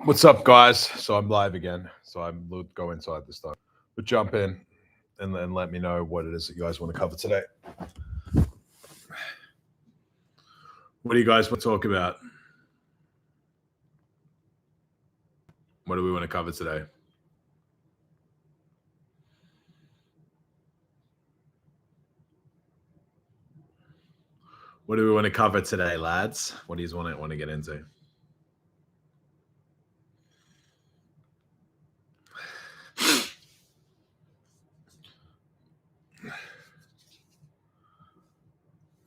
What's up, guys? So I'm live again. So I'm will go inside this time, but jump in and then let me know what it is that you guys want to cover today. What do you guys want to talk about? What do we want to cover today? What do we want to cover today, lads? What do you want to get into?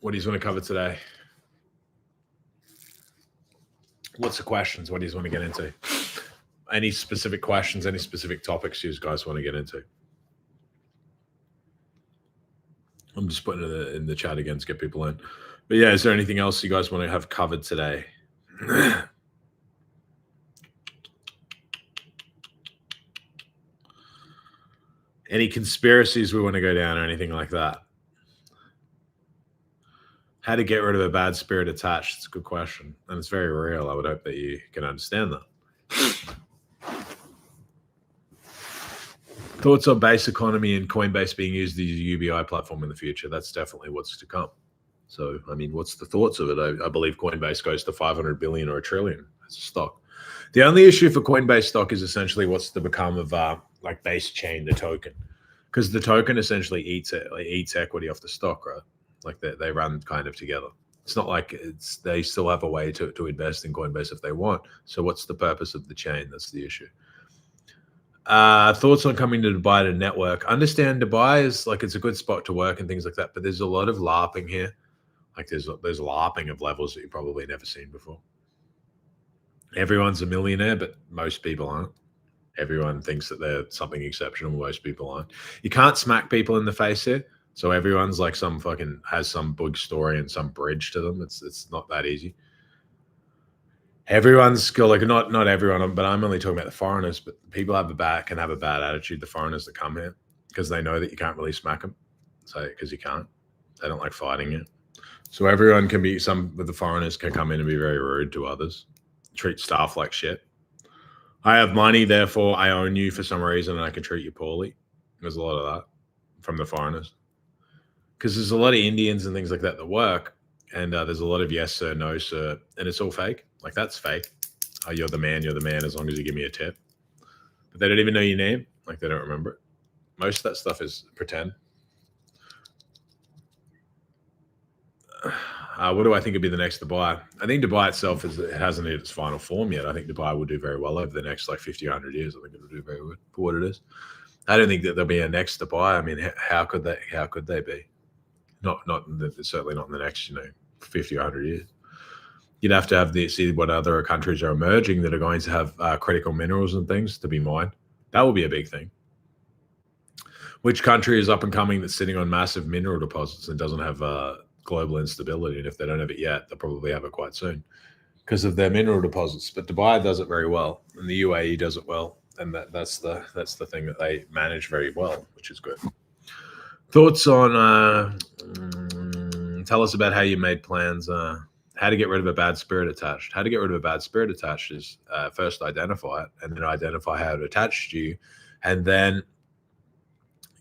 What do you want to cover today? What's the questions? What do you want to get into? Any specific questions? Any specific topics you guys want to get into? I'm just putting it in the chat again to get people in. But yeah, is there anything else you guys want to have covered today? Any conspiracies we want to go down or anything like that? How to get rid of a bad spirit attached? It's a good question. And it's very real. I would hope that you can understand that. Thoughts on base economy and Coinbase being used as a UBI platform in the future? That's definitely what's to come. So, I mean, what's the thoughts of it? I believe Coinbase goes to 500 billion or a trillion as a stock. The only issue for Coinbase stock is essentially what's to become of like base chain, the token, because the token essentially eats equity off the stock, right? Like they run kind of together. It's not like they still have a way to invest in Coinbase if they want. So what's the purpose of the chain? That's the issue. Thoughts on coming to Dubai to network? Understand Dubai is like it's a good spot to work and things like that, but there's a lot of LARPing here. Like there's LARPing of levels that you've probably never seen before. Everyone's a millionaire, but most people aren't. Everyone thinks that they're something exceptional. Most people aren't. You can't smack people in the face here. So everyone's like some fucking has some big story and some bridge to them. It's not that easy. Everyone's got like not everyone, but I'm only talking about the foreigners. But people can have a bad attitude. The foreigners that come here because they know that you can't really smack them. So because you can't, they don't like fighting you. So everyone can be some of the foreigners can come in and be very rude to others, treat staff like shit. I have money, therefore I own you for some reason, and I can treat you poorly. There's a lot of that from the foreigners because there's a lot of Indians and things like that work, and there's a lot of yes sir, no sir, and it's all fake. Like that's fake. Oh, you're the man as long as you give me a tip. But they don't even know your name. Like they don't remember it. Most of that stuff is pretend. What do I think would be the next Dubai? I think Dubai itself hasn't hit its final form yet. I think Dubai will do very well over the next like 50, 100 years. I think it'll do very good for what it is. I don't think that there'll be a next Dubai. I mean, how could they be? Certainly not in the next 50 or 100 years. You'd have to see what other countries are emerging that are going to have critical minerals and things to be mined. That will be a big thing. Which country is up and coming that's sitting on massive mineral deposits and doesn't have global instability? And if they don't have it yet, they'll probably have it quite soon because of their mineral deposits. But Dubai does it very well, and the UAE does it well, and that's the thing that they manage very well, which is good. Thoughts on tell us about how you made plans. How to get rid of a bad spirit attached. How to get rid of a bad spirit attached is first identify it, and then identify how it attached to you, and then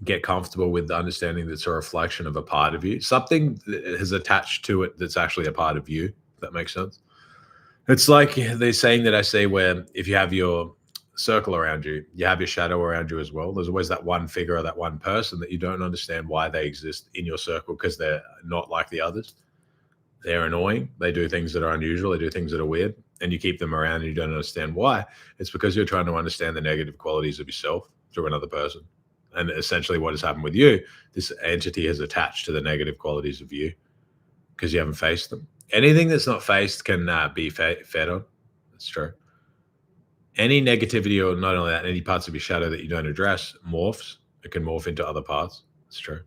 get comfortable with the understanding that it's a reflection of a part of you. Something that has attached to it that's actually a part of you, if that makes sense. It's like the saying that I say where if you have your circle around you, you have your shadow around you as well. There's always that one figure or that one person that you don't understand why they exist in your circle because they're not like the others. They're annoying. They do things that are unusual. They do things that are weird. And you keep them around and you don't understand why. It's because you're trying to understand the negative qualities of yourself through another person. And essentially what has happened with you, this entity has attached to the negative qualities of you because you haven't faced them. Anything that's not faced can be fed on. That's true. Any negativity, or not only that, any parts of your shadow that you don't address morphs. It can morph into other parts. That's true.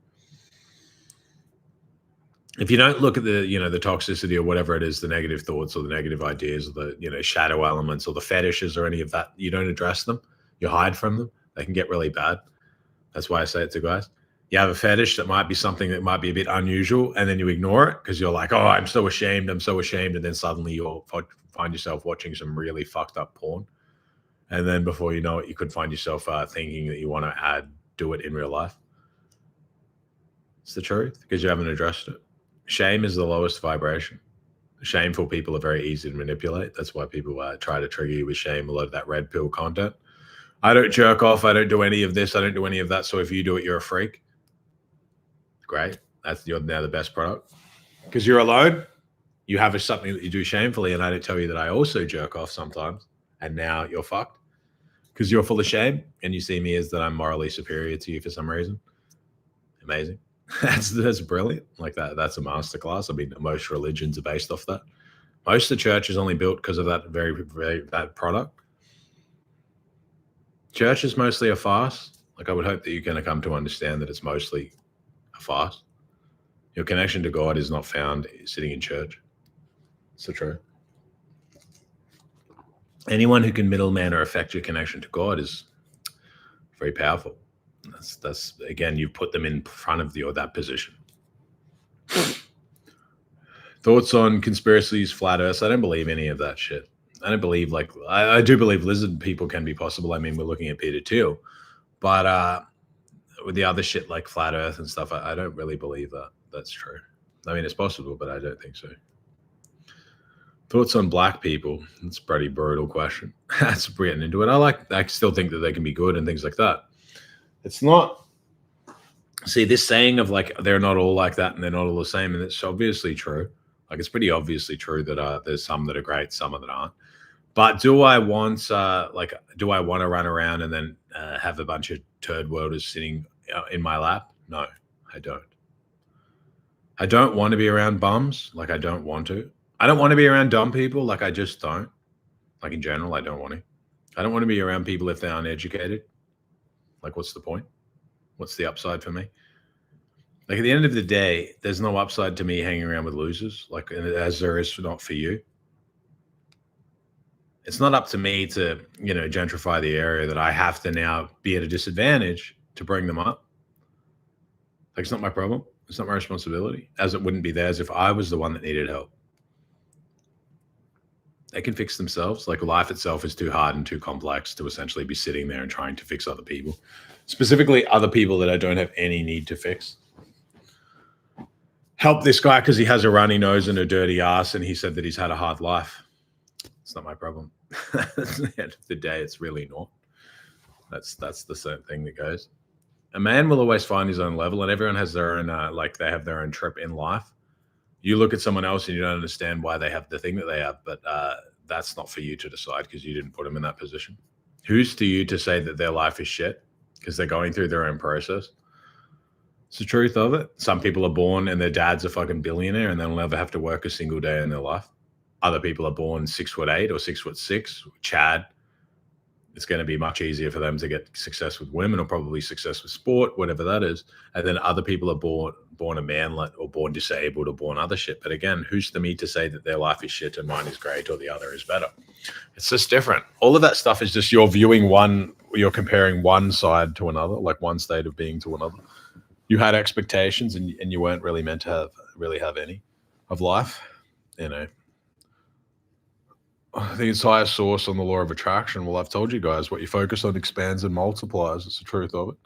If you don't look at the, the toxicity or whatever it is, the negative thoughts or the negative ideas or the, shadow elements or the fetishes or any of that, you don't address them, you hide from them, they can get really bad. That's why I say it to guys. You have a fetish that might be something that might be a bit unusual, and then you ignore it because you're like, oh, I'm so ashamed. And then suddenly you'll find yourself watching some really fucked up porn. And then before you know it, you could find yourself thinking that you want to do it in real life. It's the truth because you haven't addressed it. Shame is the lowest vibration. Shameful people are very easy to manipulate. That's why people try to trigger you with shame, a lot of that red pill content. I don't jerk off. I don't do any of this. I don't do any of that. So if you do it, you're a freak. Great. You're now the best product. Because you're alone. You have something that you do shamefully. And I don't tell you that I also jerk off sometimes. And now you're fucked. Because you're full of shame. And you see me as that I'm morally superior to you for some reason. Amazing. That's brilliant. Like that's a masterclass. I mean, most religions are based off that. Most of the church is only built because of that that product. Church is mostly a farce. Like I would hope that you're going to come to understand that it's mostly a farce. Your connection to God is not found sitting in church. It's the truth. Anyone who can middleman or affect your connection to God is very powerful. That's again, you've put them in front of that position. Thoughts on conspiracies, flat earths? I don't believe any of that shit. I don't believe I do believe lizard people can be possible. I mean, we're looking at Peter Thiel, but with the other shit like flat earth and stuff, I don't really believe that that's true. I mean, it's possible, but I don't think so. Thoughts on black people? It's a pretty brutal question. That's getting into it. I still think that they can be good and things like that. It's not. See, this saying of like they're not all like that and they're not all the same, and it's obviously true. Like it's pretty obviously true that there's some that are great, some that aren't. But do I want do I want to run around and then have a bunch of turd worlders sitting in my lap? No, I don't. I don't want to be around bums. Like I don't want to. I don't want to be around dumb people. Like I just don't. Like in general, I don't want to. I don't want to be around people if they're uneducated. Like what's the point? What's the upside for me? Like at the end of the day, there's no upside to me hanging around with losers, like as there is not for you. It's not up to me to, gentrify the area that I have to now be at a disadvantage to bring them up. Like it's not my problem. It's not my responsibility, as it wouldn't be theirs if I was the one that needed help. They can fix themselves. Like life itself is too hard and too complex to essentially be sitting there and trying to fix other people, specifically other people that I don't have any need to fix. Help this guy because he has a runny nose and a dirty ass, and he said that he's had a hard life. It's not my problem. At the end of the day, it's really not. That's the same thing that goes. A man will always find his own level, and everyone has their own, they have their own trip in life. You look at someone else and you don't understand why they have the thing that they have, but that's not for you to decide because you didn't put them in that position. Who's to you to say that their life is shit because they're going through their own process? It's the truth of it. Some people are born and their dad's a fucking billionaire and they'll never have to work a single day in their life. Other people are born 6'8" or 6'6", Chad. It's going to be much easier for them to get success with women or probably success with sport, whatever that is. And then other people are born a manlet or born disabled or born other shit. But again, who's to me to say that their life is shit and mine is great or the other is better? It's just different. All of that stuff is just you're comparing one side to another, like one state of being to another. You had expectations and you weren't really meant to have any of life, The entire source on the law of attraction. Well, I've told you guys, what you focus on expands and multiplies. It's the truth of it.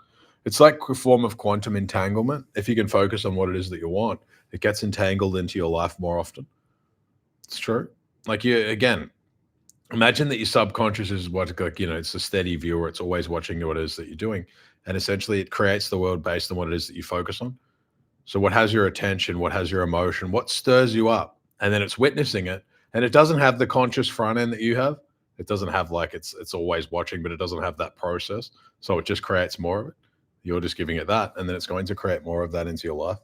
It's like a form of quantum entanglement. If you can focus on what it is that you want, it gets entangled into your life more often. It's true. Like again, imagine that your subconscious is it's a steady viewer. It's always watching what it is that you're doing. And essentially it creates the world based on what it is that you focus on. So what has your attention? What has your emotion? What stirs you up? And then it's witnessing it. And it doesn't have the conscious front end that you have. It doesn't have it's always watching, but it doesn't have that process. So it just creates more of it. You're just giving it that. And then it's going to create more of that into your life.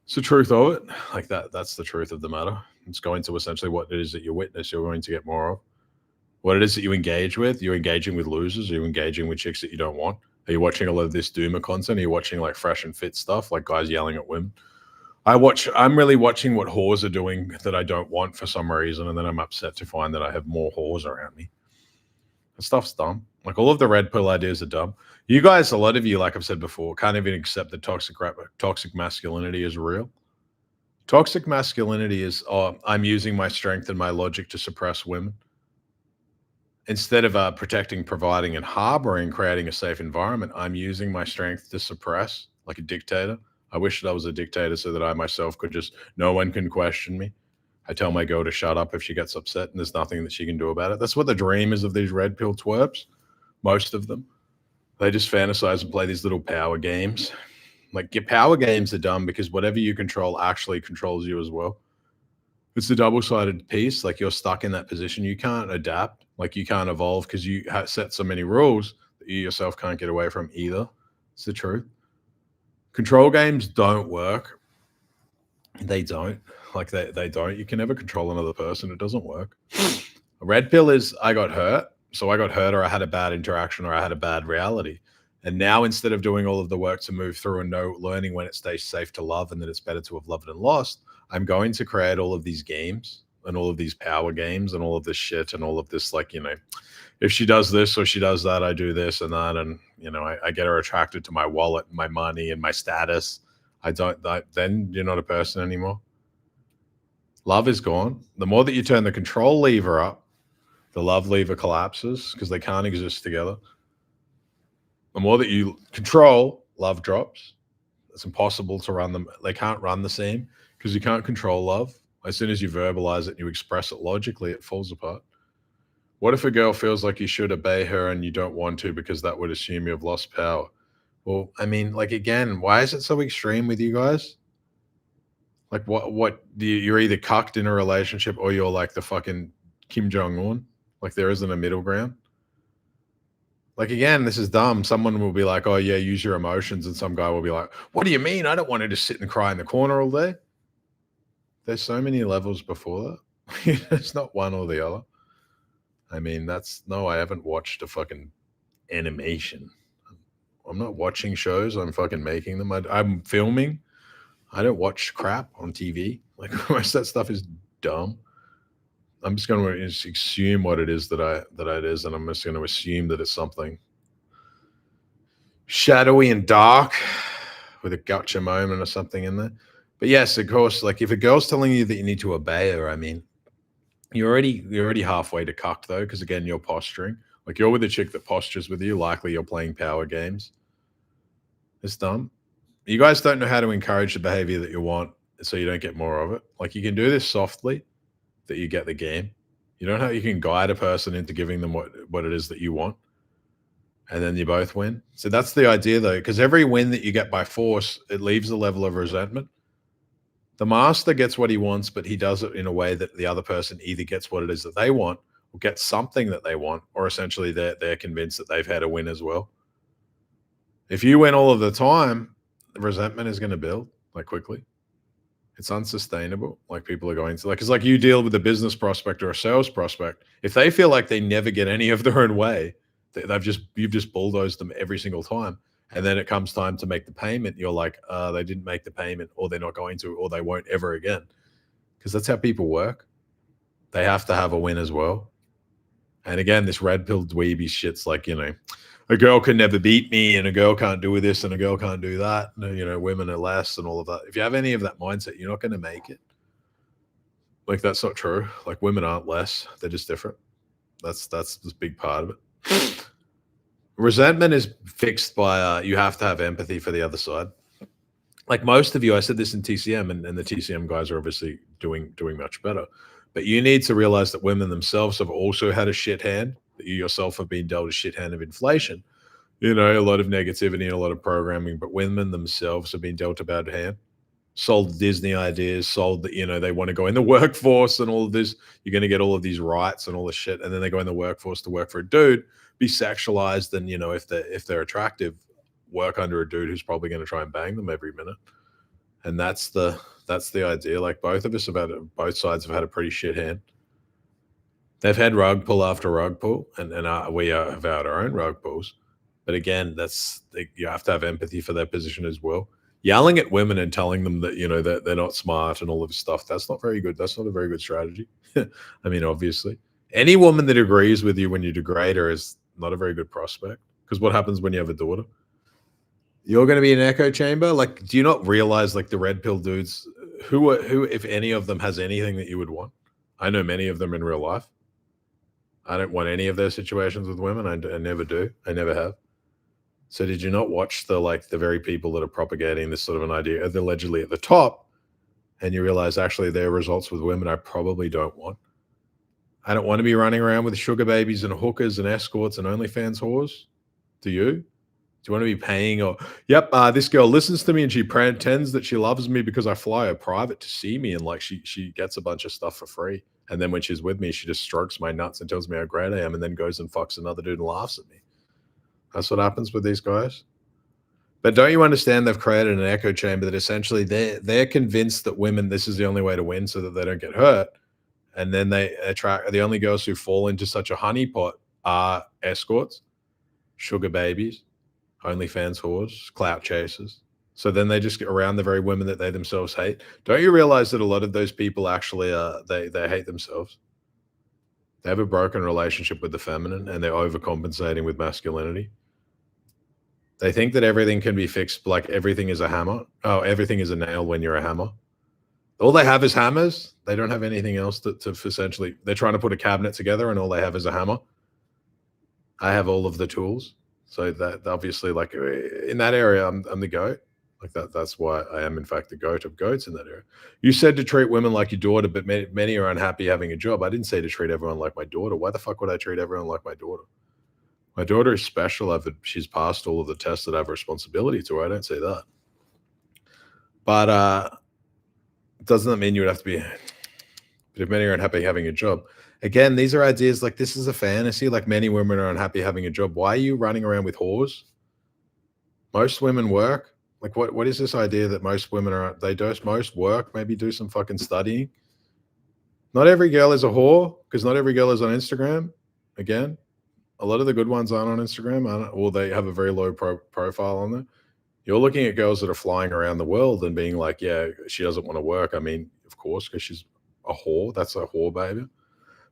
It's the truth of it. Like that's the truth of the matter. It's going to essentially what it is that you witness, you're going to get more of. What it is that you engage with, you're engaging with losers, you're engaging with chicks that you don't want. Are you watching a lot of this doomer content? Are you watching like fresh and fit stuff, like guys yelling at women? I'm really watching what whores are doing that I don't want for some reason, and then I'm upset to find that I have more whores around me. That stuff's dumb. Like all of the red pill ideas are dumb. You guys, a lot of you, like I've said before, can't even accept that toxic masculinity is real. Toxic masculinity is, I'm using my strength and my logic to suppress women. Instead of protecting, providing, and harboring, creating a safe environment, I'm using my strength to suppress like a dictator. I wish that I was a dictator so that I myself could just, no one can question me. I tell my girl to shut up if she gets upset and there's nothing that she can do about it. That's what the dream is of these red pill twerps, most of them. They just fantasize and play these little power games. Like, your power games are dumb because whatever you control actually controls you as well. It's a double-sided piece. Like, you're stuck in that position. You can't adapt. Like, you can't evolve because you set so many rules that you yourself can't get away from either. It's the truth. Control games don't work. They don't. Like, they don't. You can never control another person. It doesn't work. A red pill is, I got hurt. So I got hurt, or I had a bad interaction, or I had a bad reality. And now, instead of doing all of the work to move through and learning when it stays safe to love and that it's better to have loved and lost, I'm going to create all of these games and all of these power games and all of this shit and all of this, like, if she does this or she does that, I do this and that. And, I get her attracted to my wallet, my money, and my status. Then you're not a person anymore. Love is gone. The more that you turn the control lever up, the love lever collapses because they can't exist together. The more that you control, love drops. It's impossible to run them. They can't run the same because you can't control love. As soon as you verbalize it and you express it logically, it falls apart. What if a girl feels like you should obey her and you don't want to because that would assume you've lost power? Well, I mean, like, again, why is it so extreme with you guys? Like, what you're either cucked in a relationship or you're like the fucking Kim Jong-un. Like, there isn't a middle ground. Like, again, this is dumb. Someone will be like, oh, yeah, use your emotions. And some guy will be like, what do you mean? I don't want to just sit and cry in the corner all day. There's so many levels before that. It's not one or the other. I mean, I haven't watched a fucking animation. I'm not watching shows. I'm fucking making them. I'm filming. I don't watch crap on TV. Like, most of that stuff is dumb. I'm just going to assume what it is that it is, and I'm just going to assume that it's something shadowy and dark with a gotcha moment or something in there. But yes, of course, like, if a girl's telling you that you need to obey her, I mean, you're already halfway to cucked, though, because, again, you're posturing. Like, you're with a chick that postures with you. Likely you're playing power games. It's dumb. You guys don't know how to encourage the behavior that you want so you don't get more of it. Like, you can do this softly, that you get the game. You know how you can guide a person into giving them what it is that you want, and then you both win. So that's the idea, though, because every win that you get by force, it leaves a level of resentment. The master gets what he wants, but he does it in a way that the other person either gets what it is that they want or gets something that they want, or essentially they're convinced that they've had a win as well. If you win all of the time, the resentment is going to build, like, quickly. It's unsustainable. Like, people are going to, like, it's like you deal with a business prospect or a sales prospect. If they feel like they never get any of their own way, you've just bulldozed them every single time. And then it comes time to make the payment. You're like, they didn't make the payment, or they're not going to, or they won't ever again. Because that's how people work. They have to have a win as well. And again, this red pill dweeby shit's like, a girl can never beat me, and a girl can't do this, and a girl can't do that. Women are less, and all of that. If you have any of that mindset, you're not going to make it. Like, that's not true. Like, women aren't less; they're just different. That's this big part of it. Resentment is fixed by you have to have empathy for the other side. Like, most of you, I said this in TCM, and the TCM guys are obviously doing much better. But you need to realize that women themselves have also had a shit hand. That you yourself have been dealt a shit hand of inflation, a lot of negativity and a lot of programming, but women themselves have been dealt a bad hand, sold Disney ideas, sold that, they want to go in the workforce and all of this. You're going to get all of these rights and all this shit. And then they go in the workforce to work for a dude, be sexualized. And, if they're attractive, work under a dude who's probably going to try and bang them every minute. And that's the idea. Like, both sides have had a pretty shit hand. They've had rug pull after rug pull, and we have had our own rug pulls. But again, you have to have empathy for their position as well. Yelling at women and telling them that, that they're not smart and all of this stuff, that's not very good. That's not a very good strategy. I mean, obviously. Any woman that agrees with you when you degrade her is not a very good prospect. Because what happens when you have a daughter? You're going to be an echo chamber? Like, do you not realize, like, the red pill dudes, who, if any of them, has anything that you would want? I know many of them in real life. I don't want any of those situations with women. I never do. I never have. So did you not watch the very people that are propagating this sort of an idea, allegedly at the top, and you realize actually their results with women I probably don't want? I don't want to be running around with sugar babies and hookers and escorts and OnlyFans whores. Do you? Do you want to be paying or, yep, this girl listens to me and she pretends that she loves me because I fly her private to see me and like she gets a bunch of stuff for free. And then when she's with me, she just strokes my nuts and tells me how great I am and then goes and fucks another dude and laughs at me. That's what happens with these guys. But don't you understand they've created an echo chamber that essentially they're convinced that women, this is the only way to win so that they don't get hurt. And then they attract the only girls who fall into such a honeypot are escorts, sugar babies, OnlyFans whores, clout chasers. So then they just get around the very women that they themselves hate. Don't you realize that a lot of those people actually they hate themselves? They have a broken relationship with the feminine and they're overcompensating with masculinity. They think that everything can be fixed, like everything is a hammer. Oh, everything is a nail when you're a hammer. All they have is hammers. They don't have anything else to essentially, they're trying to put a cabinet together and all they have is a hammer. I have all of the tools. So that obviously, like in that area, I'm the goat. Like that's why I am, in fact, the goat of goats in that area. You said to treat women like your daughter, but many are unhappy having a job. I didn't say to treat everyone like my daughter. Why the fuck would I treat everyone like my daughter? My daughter is special. She's passed all of the tests that I have responsibility to her. I don't say that. But doesn't that mean you would have to be, but if many are unhappy having a job, again, these are ideas like this is a fantasy. Like many women are unhappy having a job. Why are you running around with whores? Most women work. Like what is this idea that most women are, most work, maybe do some fucking studying. Not every girl is a whore because not every girl is on Instagram. Again, a lot of the good ones aren't on Instagram, or they have a very low profile on there. You're looking at girls that are flying around the world and being like, yeah, she doesn't want to work. I mean, of course, because she's a whore. That's a whore baby.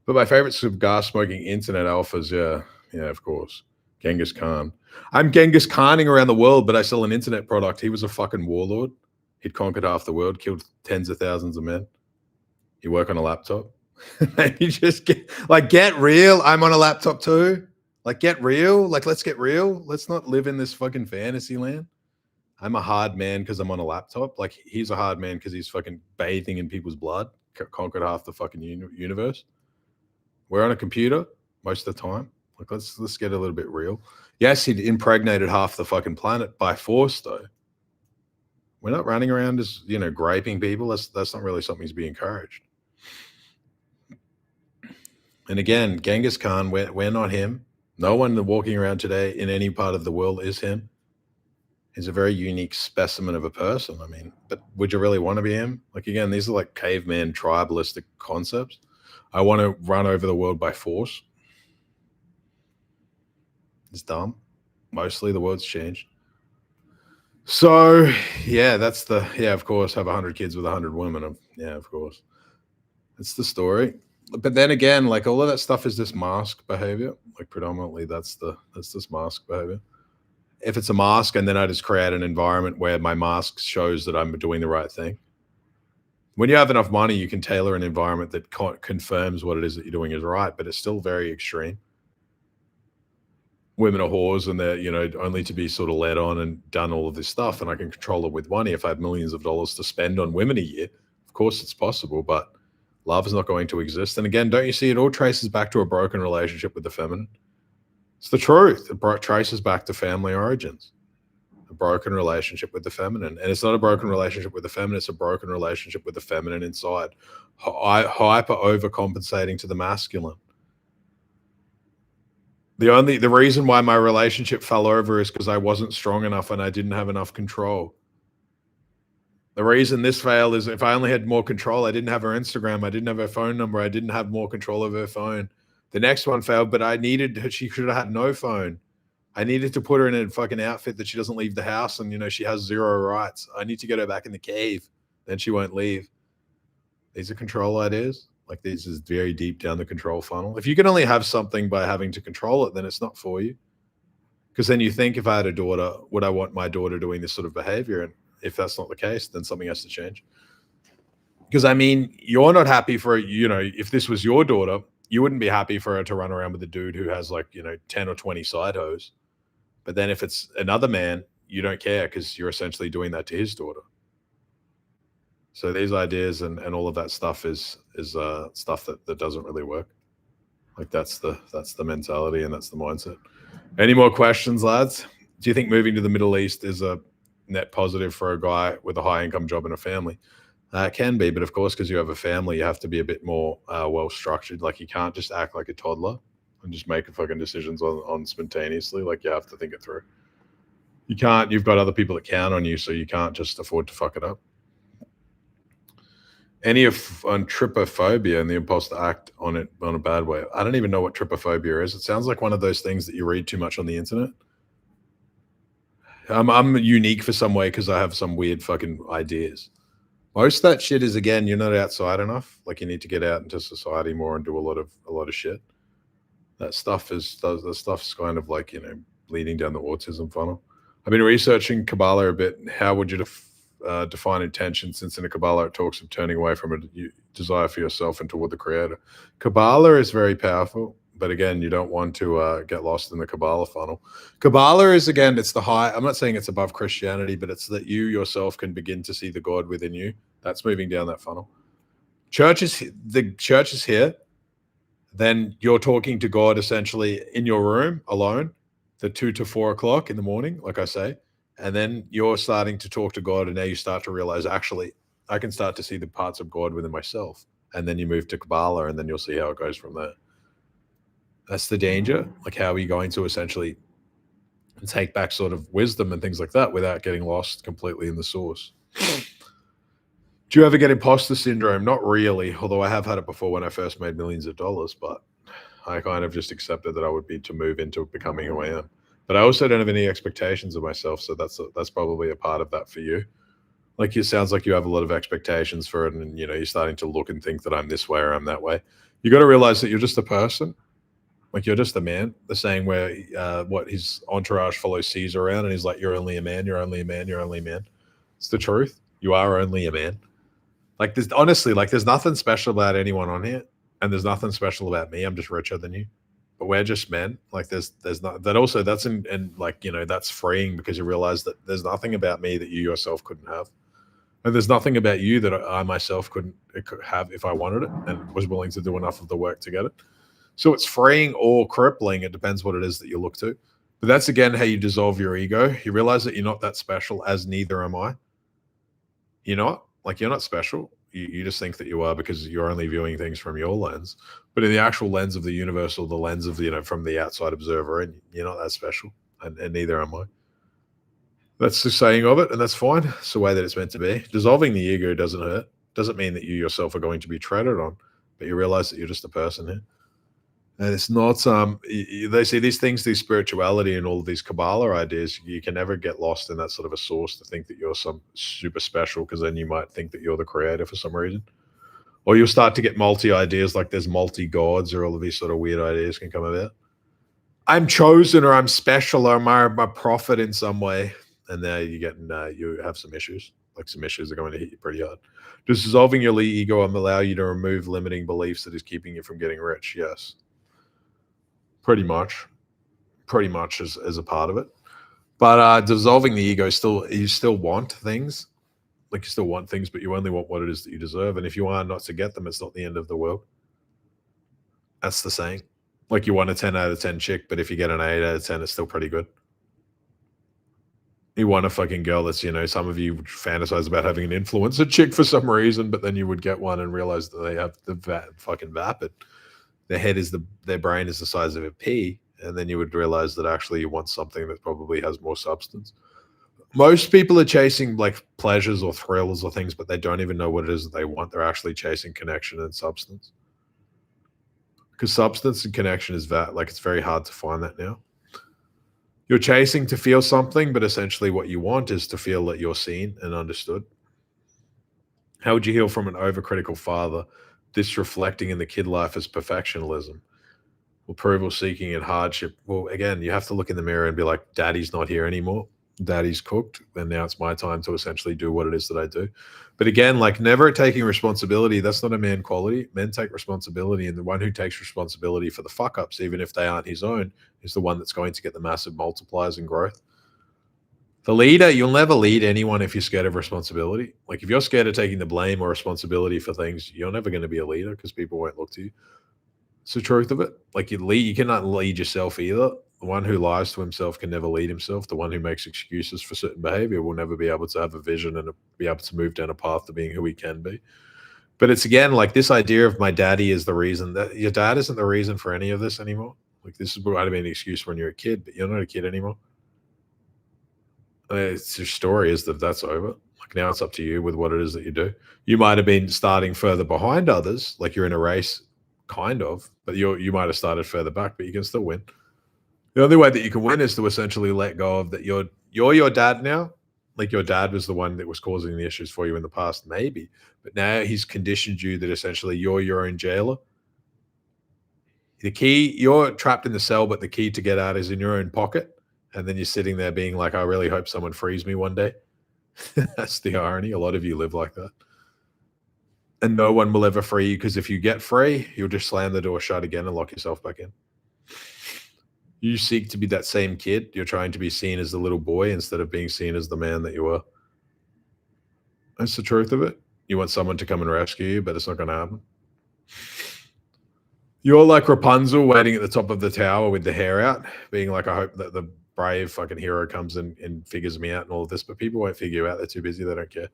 But my favorite cigar smoking internet alphas, yeah, of course. Genghis Khan. I'm Genghis Khaning around the world, but I sell an internet product. He was a fucking warlord. He'd conquered half the world, killed tens of thousands of men. You work on a laptop. You just get real. I'm on a laptop too. Like, get real. Like, let's get real. Let's not live in this fucking fantasy land. I'm a hard man because I'm on a laptop. Like, he's a hard man because he's fucking bathing in people's blood, conquered half the fucking universe. We're on a computer most of the time. Like, let's get a little bit real. Yes, he'd impregnated half the fucking planet by force, though. We're not running around as, graping people. That's not really something to be encouraged. And again, Genghis Khan, we're not him. No one walking around today in any part of the world is him. He's a very unique specimen of a person. I mean, but would you really want to be him? Like, again, these are like caveman tribalistic concepts. I want to run over the world by force. It's dumb. Mostly the world's changed. So, yeah, of course, have 100 kids with 100 women. Yeah, of course. That's the story. But then again, like all of that stuff is this mask behavior. Like predominantly that's this mask behavior. If it's a mask and then I just create an environment where my mask shows that I'm doing the right thing. When you have enough money, you can tailor an environment that confirms what it is that you're doing is right, but it's still very extreme. Women are whores and they're, only to be sort of led on and done all of this stuff. And I can control it with money. If I have millions of dollars to spend on women a year, of course it's possible, but love is not going to exist. And again, don't you see it all traces back to a broken relationship with the feminine? It's the truth. It traces back to family origins. A broken relationship with the feminine. And it's not a broken relationship with the feminine, it's a broken relationship with the feminine inside. Hyper overcompensating to the masculine. The reason why my relationship fell over is because I wasn't strong enough and I didn't have enough control. The reason this failed is if I only had more control, I didn't have her Instagram, I didn't have her phone number, I didn't have more control of her phone. The next one failed, but she should have had no phone. I needed to put her in a fucking outfit that she doesn't leave the house and, she has zero rights. I need to get her back in the cave. Then she won't leave. These are control ideas. Like this is very deep down the control funnel. If you can only have something by having to control it, then it's not for you. Because then you think if I had a daughter, would I want my daughter doing this sort of behavior? And if that's not the case, then something has to change. Because I mean, you're not happy for, if this was your daughter, you wouldn't be happy for her to run around with a dude who has like, 10 or 20 side hoes. But then if it's another man, you don't care because you're essentially doing that to his daughter. So these ideas and all of that stuff is stuff that doesn't really work. Like that's the mentality and that's the mindset. Any more questions, lads? Do you think moving to the Middle East is a net positive for a guy with a high income job and a family? It can be, but of course, because you have a family, you have to be a bit more well structured. Like you can't just act like a toddler and just make fucking decisions on spontaneously. Like you have to think it through. You can't. You've got other people that count on you, so you can't just afford to fuck it up. Any of on trypophobia and the impulse to act on it on a bad way. I don't even know what trypophobia is. It sounds like one of those things that you read too much on the internet. I'm unique for some way because I have some weird fucking ideas. Most of that shit is again, you're not outside enough. Like you need to get out into society more and do a lot of shit. That stuff's kind of like leading down the autism funnel. I've been researching Kabbalah a bit. How would you define intention? Since in a Kabbalah it talks of turning away from a desire for yourself and toward the Creator. Kabbalah is very powerful, but again, you don't want to get lost in the Kabbalah funnel. Kabbalah is again, it's the high. I'm not saying it's above Christianity, but it's that you yourself can begin to see the God within you. That's moving down that funnel. The church is here. Then you're talking to God essentially in your room alone, the 2 to 4 o'clock in the morning, like I say. And then you're starting to talk to God, and now you start to realize, actually, I can start to see the parts of God within myself. And then you move to Kabbalah, and then you'll see how it goes from there. That's the danger. Like, how are you going to essentially take back sort of wisdom and things like that without getting lost completely in the source? Do you ever get imposter syndrome? Not really, although I have had it before when I first made millions of dollars, but I kind of just accepted that I would be to move into becoming who I am. But I also don't have any expectations of myself, so that's probably a part of that for you. Like it sounds like you have a lot of expectations for it, and you're starting to look and think that I'm this way or I'm that way. You got to realize that you're just a person. Like you're just a man. The saying where what his entourage follows Caesar around, and he's like, "You're only a man. You're only a man. You're only a man." It's the truth. You are only a man. Like there's honestly, like there's nothing special about anyone on here, and there's nothing special about me. I'm just richer than you. But we're just men. Like there's not that. Also, that's in like that's freeing because you realize that there's nothing about me that you yourself couldn't have, and there's nothing about you that I myself couldn't have if I wanted it and was willing to do enough of the work to get it. So it's freeing or crippling. It depends what it is that you look to. But that's again how you dissolve your ego. You realize that you're not that special, as neither am I. You're not. Like you're not special. You just think that you are because you're only viewing things from your lens. But in the actual lens of the universe, or the lens of from the outside observer, and you're not that special, and neither am I. That's the saying of it, and that's fine. It's the way that it's meant to be. Dissolving the ego doesn't hurt. Doesn't mean that you yourself are going to be treaded on, but you realize that you're just a person here. And it's not they see these things, these spirituality and all of these Kabbalah ideas, you can never get lost in that sort of a source to think that you're some super special, because then you might think that you're the creator for some reason. Or you'll start to get multi ideas, like there's multi gods, or all of these sort of weird ideas can come about. I'm chosen, or I'm special, or I'm a prophet in some way. And there you have some issues. Like some issues are going to hit you pretty hard. Does dissolving your ego allow you to remove limiting beliefs that is keeping you from getting rich? Yes. Pretty much as a part of it. But dissolving the ego, you still want things. Like you still want things, but you only want what it is that you deserve. And if you are not to get them, it's not the end of the world. That's the saying. Like you want a 10 out of 10 chick, but if you get an 8 out of 10, it's still pretty good. You want a fucking girl that's, some of you fantasize about having an influencer chick for some reason, but then you would get one and realize that they have the fucking vapid. Their brain is the size of a pea, and then you would realize that actually you want something that probably has more substance. Most people are chasing like pleasures or thrills or things, but they don't even know what it is that they want. They're actually chasing connection and substance, because substance and connection is it's very hard to find that now. You're chasing to feel something, but essentially what you want is to feel that you're seen and understood. How would you heal from an overcritical father? This reflecting in the kid life as perfectionism, approval seeking, and hardship. Well, again, you have to look in the mirror and be like, daddy's not here anymore. Daddy's cooked, then now it's my time to essentially do what it is that I do. But again, like never taking responsibility, that's not a man quality. Men take responsibility, and the one who takes responsibility for the fuck ups, even if they aren't his own, is the one that's going to get the massive multipliers and growth. The leader, you'll never lead anyone if you're scared of responsibility. Like if you're scared of taking the blame or responsibility for things, you're never going to be a leader because people won't look to you. It's the truth of it. Like you cannot lead yourself either. The one who lies to himself can never lead himself. The one who makes excuses for certain behavior will never be able to have a vision and be able to move down a path to being who he can be. But it's again like this idea of my daddy is the reason. That your dad isn't the reason for any of this anymore. Like this is might have been an excuse when you're a kid, but you're not a kid anymore. It's your story is that that's over. Like now it's up to you with what it is that you do. You might have been starting further behind others, like you're in a race, kind of, but you might have started further back, but you can still win. The only way that you can win is to essentially let go of that. You're your dad now. Like your dad was the one that was causing the issues for you in the past, maybe, but now he's conditioned you that essentially you're your own jailer. The key, you're trapped in the cell, but the key to get out is in your own pocket. And then you're sitting there being like, I really hope someone frees me one day. That's the irony. A lot of you live like that. And no one will ever free you because if you get free, you'll just slam the door shut again and lock yourself back in. You seek to be that same kid. You're trying to be seen as the little boy instead of being seen as the man that you are. That's the truth of it. You want someone to come and rescue you, but it's not going to happen. You're like Rapunzel waiting at the top of the tower with the hair out, being like, I hope that the brave fucking hero comes in and figures me out and all of this, but people won't figure you out. They're too busy. They don't care.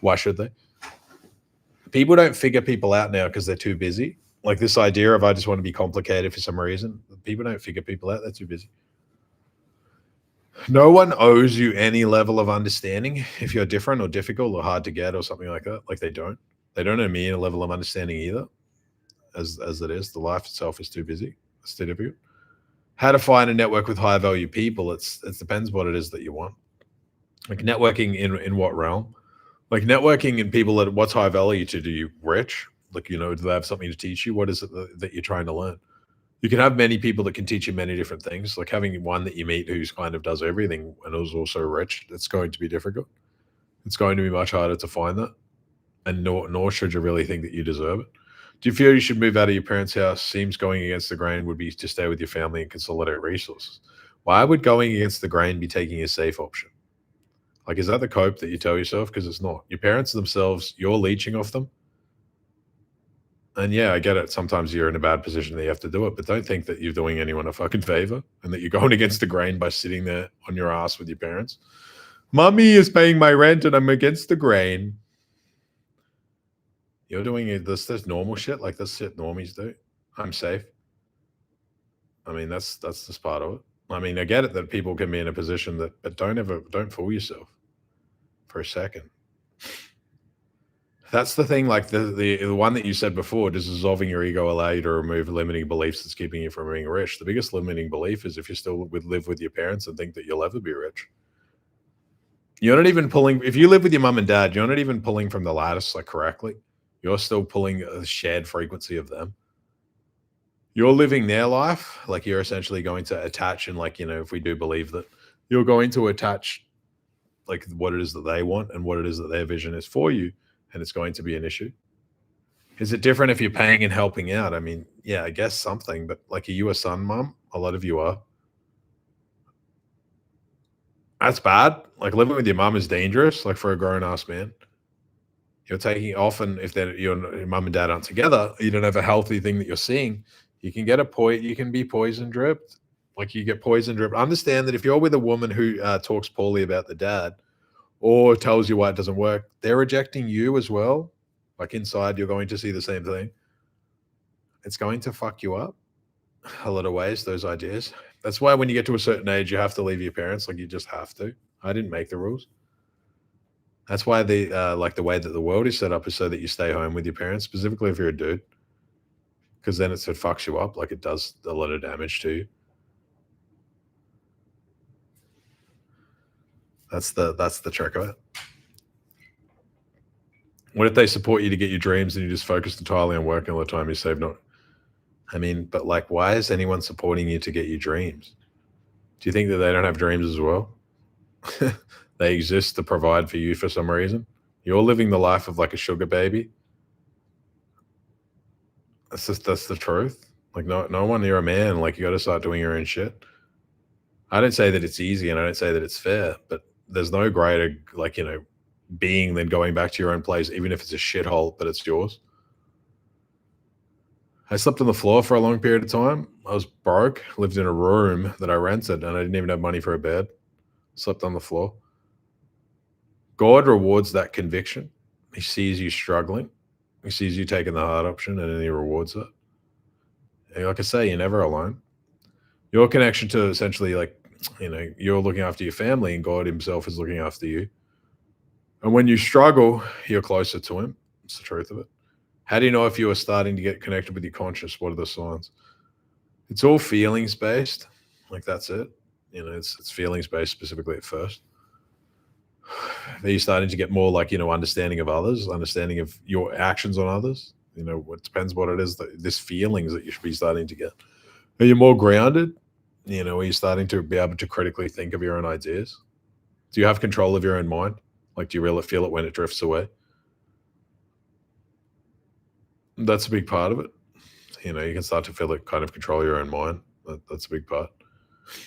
Why should they? People don't figure people out now because they're too busy. Like this idea of I just want to be complicated for some reason. People don't figure people out. They're too busy. No one owes you any level of understanding if you're different or difficult or hard to get or something like that. Like they don't. They don't owe me a level of understanding either. As it is, the life itself is too busy. It's too difficult. How to find a network with high value people? It depends what it is that you want. Like networking in what realm? Like networking in people that what's high value to you rich? Like, do they have something to teach you? What is it that you're trying to learn? You can have many people that can teach you many different things. Like having one that you meet who's kind of does everything and is also rich, it's going to be difficult. It's going to be much harder to find that. And nor should you really think that you deserve it. Do you feel you should move out of your parents' house? Seems going against the grain would be to stay with your family and consolidate resources. Why would going against the grain be taking a safe option? Like, is that the cope that you tell yourself? Because it's not. Your parents themselves, you're leeching off them. And yeah, I get it. Sometimes you're in a bad position that you have to do it, but don't think that you're doing anyone a fucking favor and that you're going against the grain by sitting there on your ass with your parents. Mummy is paying my rent and I'm against the grain. You're doing this normal shit, like this shit normies do. I'm safe. I mean, that's just part of it. I mean, I get it that people can be in a position that, but don't fool yourself for a second. That's the thing, like the one that you said before, does dissolving your ego allow you to remove limiting beliefs that's keeping you from being rich? The biggest limiting belief is if you still live with your parents and think that you'll ever be rich. You're not even pulling, if you live with your mum and dad, you're not even pulling from the lattice like correctly. You're still pulling a shared frequency of them. You're living their life, like you're essentially going to attach, and like, if we do believe that you're going to attach like what it is that they want and what it is that their vision is for you, and it's going to be an issue. Is it different if you're paying and helping out? I mean, yeah, I guess something, but like, are you a son, mom? A lot of you are. That's bad. Like living with your mom is dangerous, like for a grown ass man. You're taking often if your mum and dad aren't together, you don't have a healthy thing that you're seeing. You can get you can be poison dripped. Like you get poison dripped. Understand that if you're with a woman who talks poorly about the dad or tells you why it doesn't work, they're rejecting you as well. Like inside, you're going to see the same thing. It's going to fuck you up a lot of ways, those ideas. That's why when you get to a certain age, you have to leave your parents. Like you just have to. I didn't make the rules. That's why like the way that the world is set up is so that you stay home with your parents, specifically if you're a dude, because then it fucks you up. Like it does a lot of damage to you. That's the trick of it. What if they support you to get your dreams and you just focus entirely on working all the time you save? Not, I mean, but like, why is anyone supporting you to get your dreams? Do you think that they don't have dreams as well? They exist to provide for you for some reason. You're living the life of like a sugar baby. That's the truth. Like no one, you're a man. Like you got to start doing your own shit. I don't say that it's easy and I don't say that it's fair, but there's no greater like being than going back to your own place, even if it's a shithole, but it's yours. I slept on the floor for a long period of time. I was broke, lived in a room that I rented, and I didn't even have money for a bed. Slept on the floor. God rewards that conviction. He sees you struggling. He sees you taking the hard option, and then he rewards it. And like I say, you're never alone. Your connection to essentially like, you're looking after your family, and God himself is looking after you. And when you struggle, you're closer to him. It's the truth of it. How do you know if you are starting to get connected with your conscious? What are the signs? It's all feelings based. Like that's it. It's feelings based specifically at first. Are you starting to get more like, understanding of others, understanding of your actions on others? It depends what it is this feelings that you should be starting to get. Are you more grounded? Are you starting to be able to critically think of your own ideas? Do you have control of your own mind? Like, do you really feel it when it drifts away? That's a big part of it. You can start to feel it kind of control your own mind. That's a big part.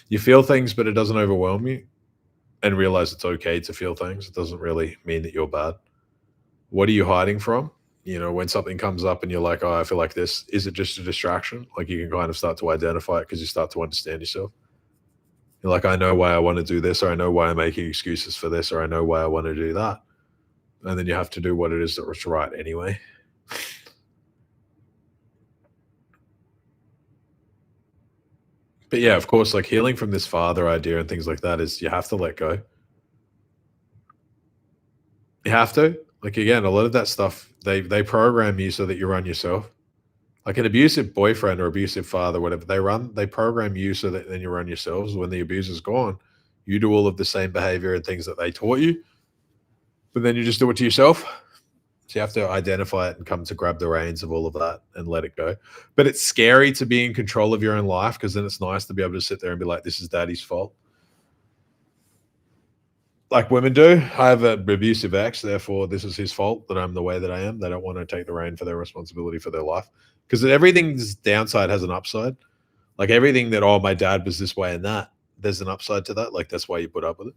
You feel things, but it doesn't overwhelm you, and realize it's okay to feel things. It doesn't really mean that you're bad. What are you hiding from? When something comes up and you're like, oh, I feel like this, is it just a distraction? Like you can kind of start to identify it because you start to understand yourself. You're like, I know why I want to do this, or I know why I'm making excuses for this, or I know why I want to do that. And then you have to do what it is that's right anyway. But yeah, of course, like healing from this father idea and things like that is you have to let go. You have to. Like again, a lot of that stuff they program you so that you run yourself. Like an abusive boyfriend or abusive father, whatever they program you so that then you run yourselves. When the abuser's gone, you do all of the same behavior and things that they taught you, but then you just do it to yourself. So you have to identify it and come to grab the reins of all of that and let it go. But it's scary to be in control of your own life because then it's nice to be able to sit there and be like, this is daddy's fault. Like women do. I have an abusive ex, therefore this is his fault that I'm the way that I am. They don't want to take the reign for their responsibility for their life. Because everything's downside has an upside. Like everything that, oh, my dad was this way and that, there's an upside to that. Like that's why you put up with it.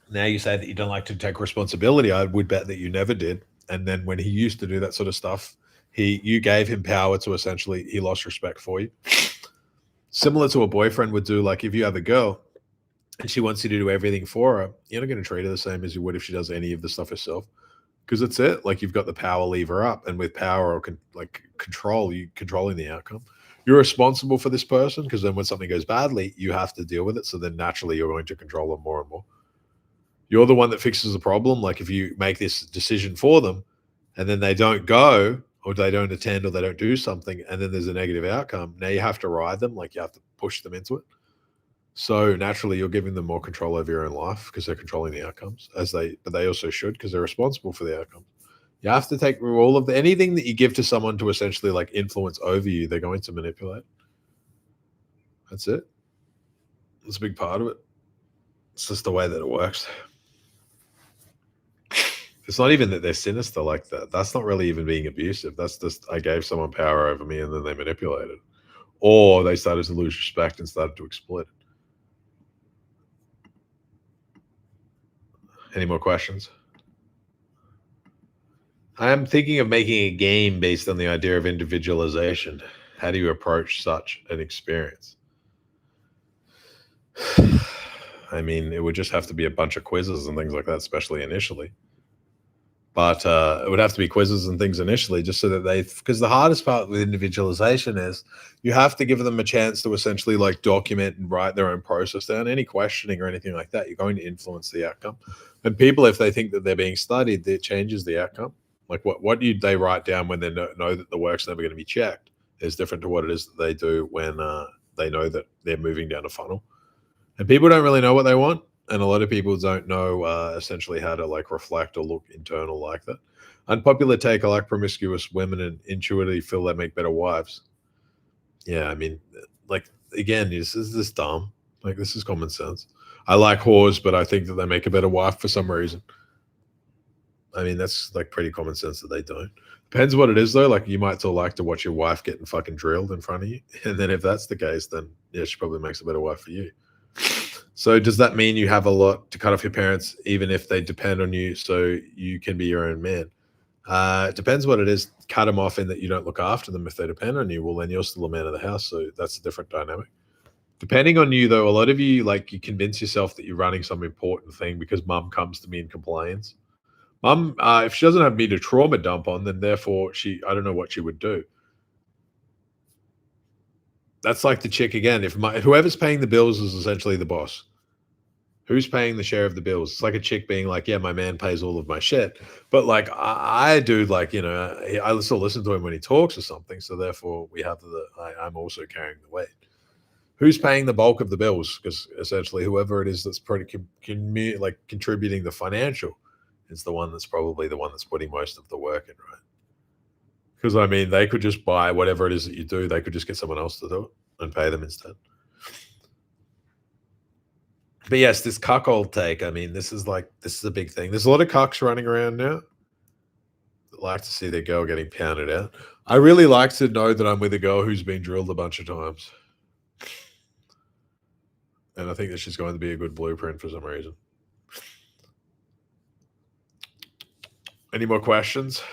Now you say that you don't like to take responsibility. I would bet that you never did. And then when he used to do that sort of stuff, you gave him power to essentially, he lost respect for you. Similar to a boyfriend would do. Like if you have a girl and she wants you to do everything for her, you're not going to treat her the same as you would if she does any of the stuff herself. Because it's it. Like you've got the power lever up, and with power or control, you controlling the outcome. You're responsible for this person because then when something goes badly, you have to deal with it. So then naturally you're going to control them more and more. You're the one that fixes the problem. Like if you make this decision for them and then they don't go or they don't attend or they don't do something and then there's a negative outcome, now you have to ride them. Like you have to push them into it. So naturally you're giving them more control over your own life because they're controlling the outcomes but they also should because they're responsible for the outcomes. You have to take all of anything that you give to someone to essentially like influence over you, they're going to manipulate. That's it. That's a big part of it. It's just the way that it works. It's not even that they're sinister like that. That's not really even being abusive. That's just I gave someone power over me and then they manipulated. Or they started to lose respect and started to exploit it. Any more questions? I am thinking of making a game based on the idea of individualization. How do you approach such an experience? I mean, it would just have to be a bunch of quizzes and things like that, especially initially. But it would have to be quizzes and things initially just so that because the hardest part with individualization is you have to give them a chance to essentially like document and write their own process down. Any questioning or anything like that, you're going to influence the outcome. And people, if they think that they're being studied, it changes the outcome. Like what do they write down when they know that the work's never going to be checked is different to what it is that they do when they know that they're moving down a funnel. And people don't really know what they want. And a lot of people don't know essentially how to like reflect or look internal like that. Unpopular take, I like promiscuous women and intuitively feel they make better wives. Yeah, I mean, like again, this is dumb. Like, this is common sense. I like whores, but I think that they make a better wife for some reason. I mean, that's like pretty common sense that they don't. Depends what it is though. Like, you might still like to watch your wife getting fucking drilled in front of you, and then if that's the case, then yeah, she probably makes a better wife for you. So does that mean you have a lot to cut off your parents, even if they depend on you, so you can be your own man? It depends what it is. Cut them off in that you don't look after them if they depend on you. Well, then you're still a man of the house, so that's a different dynamic. Depending on you, though, a lot of you like you convince yourself that you're running some important thing because mum comes to me and complains. Mum, if she doesn't have me to trauma dump on, then therefore I don't know what she would do. That's like the chick again. If whoever's paying the bills is essentially the boss, who's paying the share of the bills? It's like a chick being like, "Yeah, my man pays all of my shit," but like I do, like I still listen to him when he talks or something. So therefore, I'm also carrying the weight. Who's paying the bulk of the bills? Because essentially, whoever it is that's pretty like contributing the financial is the one that's probably the one that's putting most of the work in, right? Because I mean, they could just buy whatever it is that you do. They could just get someone else to do it and pay them instead. But yes, this cuckold take. I mean, this is a big thing. There's a lot of cucks running around now that like to see their girl getting pounded out. I really like to know that I'm with a girl who's been drilled a bunch of times, and I think that she's going to be a good blueprint for some reason. Any more questions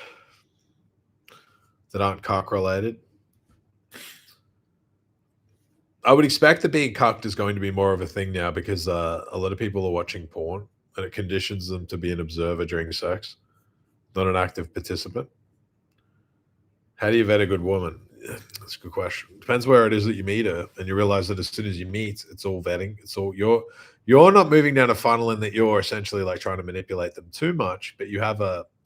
that aren't cock related? I would expect that being cucked is going to be more of a thing now because a lot of people are watching porn and it conditions them to be an observer during sex, not an active participant. How do you vet a good woman? Yeah, that's a good question. Depends where it is that you meet her, and you realize that as soon as you meet, it's all vetting. It's all you're not moving down a funnel in that you're essentially like trying to manipulate them too much, but you have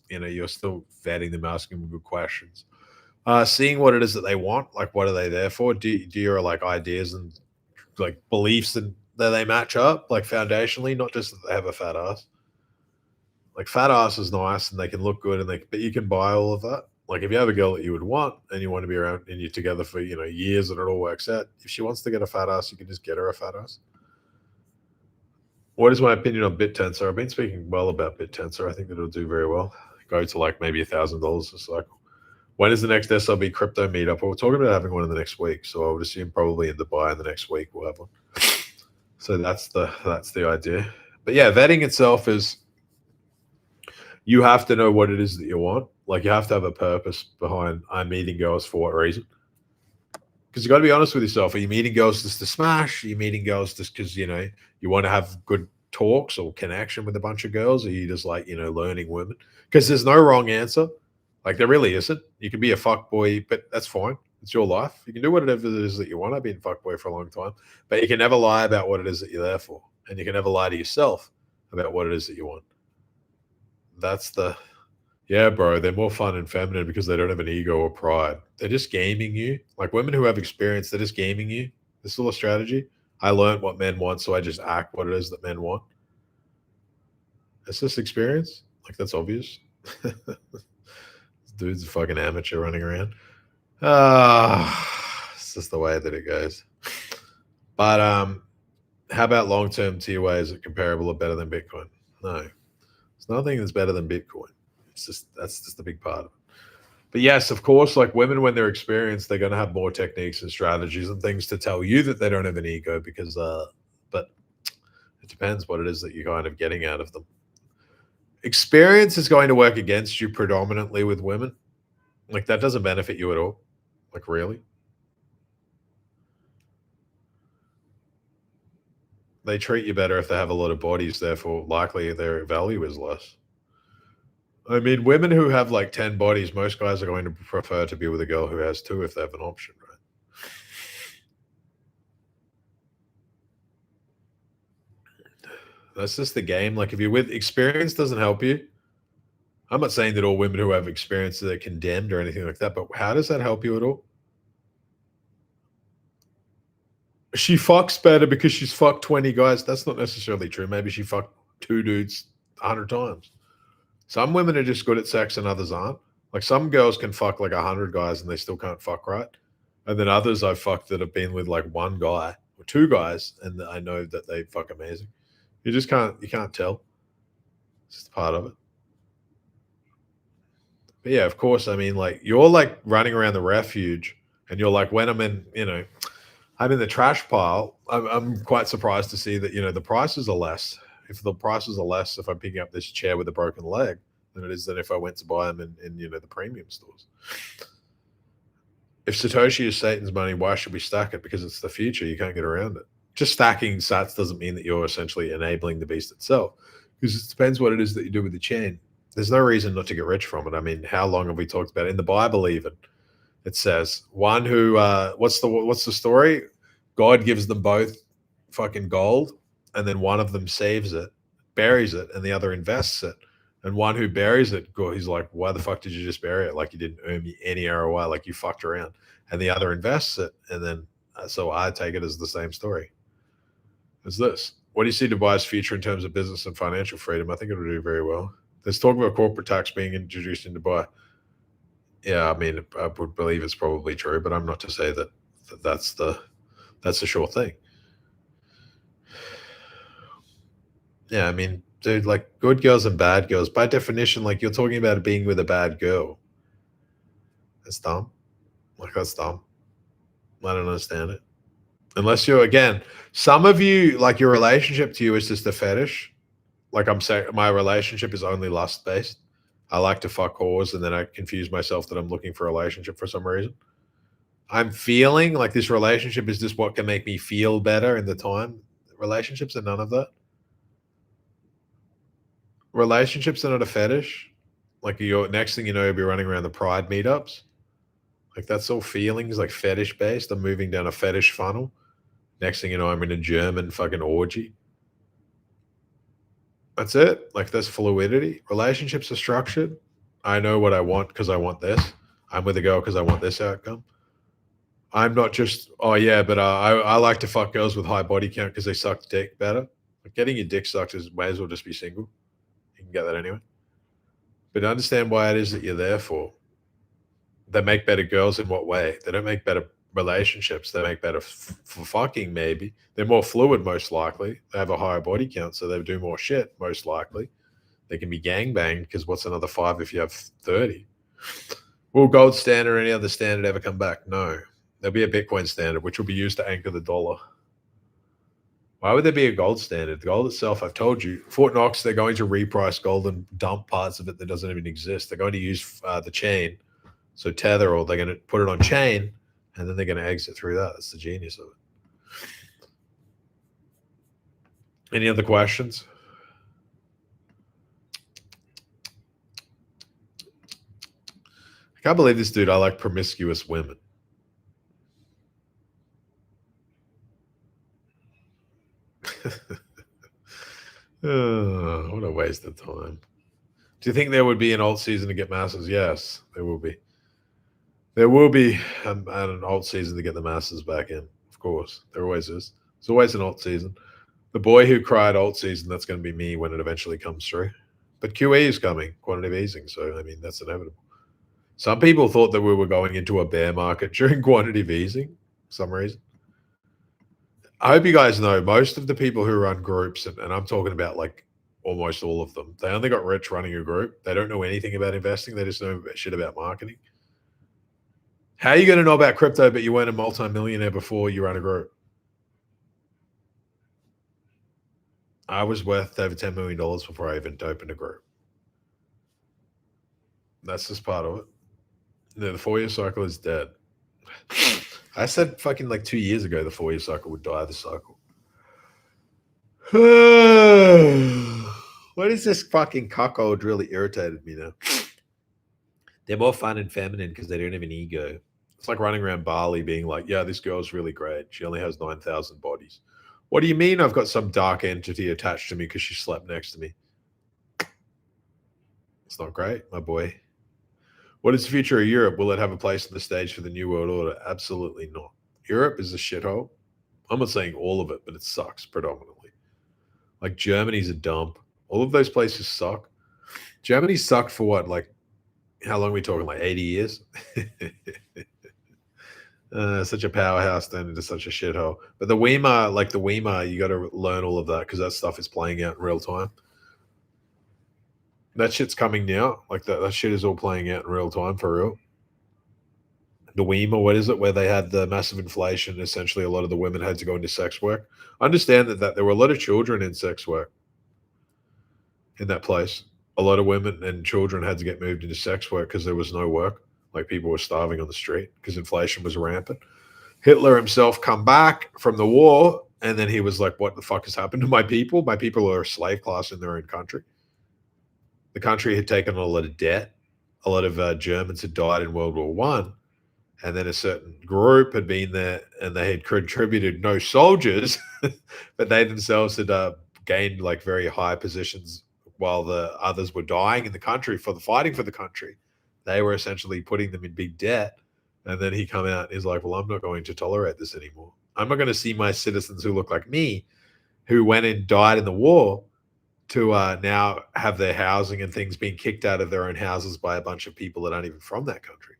you're still vetting them, asking them good questions. Seeing what it is that they want, like what are they there for? Do your like ideas and like beliefs and that they match up, like foundationally, not just that they have a fat ass. Like fat ass is nice and they can look good but you can buy all of that. Like if you have a girl that you would want and you want to be around and you're together for years and it all works out, if she wants to get a fat ass, you can just get her a fat ass. What is my opinion on BitTensor? I've been speaking well about BitTensor. I think that it'll do very well. Go to like maybe $1,000 a cycle. When is the next SLB crypto meetup? Well, we're talking about having one in the next week, so I would assume probably in Dubai in the next week we'll have one. So that's the idea. But yeah, vetting itself is you have to know what it is that you want. Like you have to have a purpose behind I'm meeting girls for what reason. Because you got to be honest with yourself. Are you meeting girls just to smash? Are you meeting girls just because you want to have good talks or connection with a bunch of girls? Or are you just like learning women? Because there's no wrong answer. Like there really isn't. You can be a fuck boy, but that's fine. It's your life. You can do whatever it is that you want. I've been a fuck boy for a long time, but you can never lie about what it is that you're there for, and you can never lie to yourself about what it is that you want. Yeah, bro. They're more fun and feminine because they don't have an ego or pride. They're just gaming you. Like women who have experience, they're just gaming you. This is all a strategy. I learned what men want, so I just act what it is that men want. It's just experience. Like that's obvious. Dude's a fucking amateur running around. It's just the way that it goes. But how about long-term TOA? Is it comparable or better than Bitcoin? No. There's nothing that's better than Bitcoin. That's just a big part of it. But yes, of course, like women when they're experienced, they're gonna have more techniques and strategies and things to tell you that they don't have an ego because but it depends what it is that you're kind of getting out of them. Experience is going to work against you predominantly with women. Like that doesn't benefit you at all. Like really. They treat you better if they have a lot of bodies, therefore likely their value is less. I mean, women who have like 10 bodies, most guys are going to prefer to be with a girl who has 2 if they have an option, right? That's just the game. Like if you're with experience doesn't help you. I'm not saying that all women who have experience are condemned or anything like that, but how does that help you at all? She fucks better because she's fucked 20 guys. That's not necessarily true. Maybe she fucked 2 dudes 100 times. Some women are just good at sex and others aren't. Like some girls can fuck like 100 guys and they still can't fuck right. And then others I've fucked that have been with like one guy or two guys, and I know that they fuck amazing. You can't tell. It's just part of it. But yeah, of course. I mean, like you're like running around the refuge, and you're like, when I'm in, I'm in the trash pile. I'm quite surprised to see that the prices are less. If the prices are less, if I'm picking up this chair with a broken leg, than it is than if I went to buy them in the premium stores. If Satoshi is Satan's money, why should we stack it? Because it's the future. You can't get around it. Just stacking sats doesn't mean that you're essentially enabling the beast itself, because it depends what it is that you do with the chain. There's no reason not to get rich from it. I mean, how long have we talked about it? In the Bible? Even it says one who what's the story? God gives them both fucking gold, and then one of them saves it, buries it, and the other invests it. And one who buries it, he's like, why the fuck did you just bury it? Like you didn't earn me any ROI, like you fucked around. And the other invests it, and then so I take it as the same story as this. What do you see Dubai's future in terms of business and financial freedom? I think it'll do very well. There's talk about corporate tax being introduced in Dubai. Yeah, I mean, I would believe it's probably true, but I'm not to say that's the sure thing. Yeah, I mean, dude, like good girls and bad girls, by definition, like you're talking about being with a bad girl. That's dumb. Like that's dumb. I don't understand it. Unless you're again, some of you like your relationship to you is just a fetish. Like I'm saying, my relationship is only lust based. I like to fuck whores, and then I confuse myself that I'm looking for a relationship for some reason. I'm feeling like this relationship is just what can make me feel better in the time. Relationships are none of that. Relationships are not a fetish. Like your next thing you know, you'll be running around the pride meetups. Like that's all feelings, like fetish based. I'm moving down a fetish funnel. Next thing you know, I'm in a German fucking orgy. That's it. Like that's fluidity. Relationships are structured. I know what I want because I want this. I'm with a girl because I want this outcome. I'm not just, oh yeah, but I like to fuck girls with high body count because they suck dick better. Like getting your dick sucked is may as well just be single. You can get that anyway. But understand why it is that you're there for. They make better girls in what way? They don't make better relationships. They make better for fucking maybe. They're more fluid most likely. They have a higher body count, so they do more shit most likely. They can be gangbanged because what's another 5 if you have 30? Will gold standard or any other standard ever come back? No. There'll be a Bitcoin standard, which will be used to anchor the dollar. Why would there be a gold standard? The gold itself, I've told you, Fort Knox, they're going to reprice gold and dump parts of it that doesn't even exist. They're going to use the chain. So Tether, or they're going to put it on chain, and then they're going to exit through that. That's the genius of it. Any other questions? I can't believe this dude. I like promiscuous women. Oh, what a waste of time. Do you think there would be an alt season to get masses? Yes, there will be. There will be an alt season to get the masses back in. Of course, there always is. There's always an alt season. The boy who cried alt season, that's going to be me when it eventually comes through. But QE is coming, quantitative easing. So, I mean, that's inevitable. Some people thought that we were going into a bear market during quantitative easing for some reason. I hope you guys know most of the people who run groups, and I'm talking about like almost all of them, they only got rich running a group. They don't know anything about investing. They just know shit about marketing. How are you going to know about crypto, but you weren't a multi-millionaire before you run a group? I was worth over $10 million before I even opened a group. That's just part of it. No, the 4-year cycle is dead. I said fucking like 2 years ago the 4-year cycle would die the cycle. What is this fucking cuckold really irritated me now? They're more fun and feminine because they don't have an ego. It's like running around Bali being like, yeah, this girl's really great. She only has 9,000 bodies. What do you mean I've got some dark entity attached to me because she slept next to me? It's not great, my boy. What is the future of Europe? Will it have a place on the stage for the New World Order? Absolutely not. Europe is a shithole. I'm not saying all of it, but it sucks predominantly. Like Germany's a dump. All of those places suck. Germany sucked for what? Like, how long are we talking? Like 80 years? Such a powerhouse turned into such a shithole. But the Weimar, like the Weimar, you got to learn all of that because that stuff is playing out in real time. That shit's coming now. Like that shit is all playing out in real time for real. The Weimar, what is it, where they had the massive inflation? Essentially, a lot of the women had to go into sex work. I understand that there were a lot of children in sex work in that place. A lot of women and children had to get moved into sex work because there was no work. Like people were starving on the street because inflation was rampant. Hitler himself come back from the war, and then he was like, "What the fuck has happened to my people? My people are a slave class in their own country." The country had taken on a lot of debt. A lot of Germans had died in World War One, and then a certain group had been there, and they had contributed no soldiers, but they themselves had gained like very high positions while the others were dying in the country for the fighting for the country. They were essentially putting them in big debt. And then he come out and he's like, well, I'm not going to tolerate this anymore. I'm not going to see my citizens who look like me, who went and died in the war, to now have their housing and things being kicked out of their own houses by a bunch of people that aren't even from that country.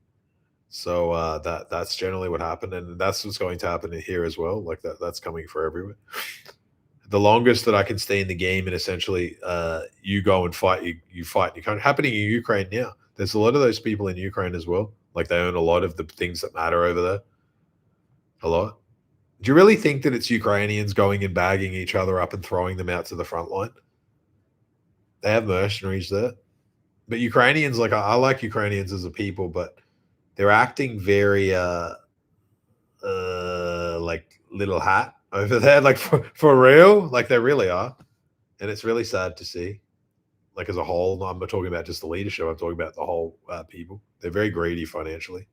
So that's generally what happened, and that's what's going to happen here as well. Like that's coming for everywhere. The longest that I can stay in the game, and essentially, you go and fight. You fight. You can't happening in Ukraine now. There's a lot of those people in Ukraine as well. Like they own a lot of the things that matter over there. A lot. Do you really think that it's Ukrainians going and bagging each other up and throwing them out to the front line? They have mercenaries there, but Ukrainians, like I like Ukrainians as a people, but they're acting very like little hat over there, like for real, like they really are, and it's really sad to see. Like as a whole, I'm not talking about just the leadership. I'm talking about the whole people. They're very greedy financially.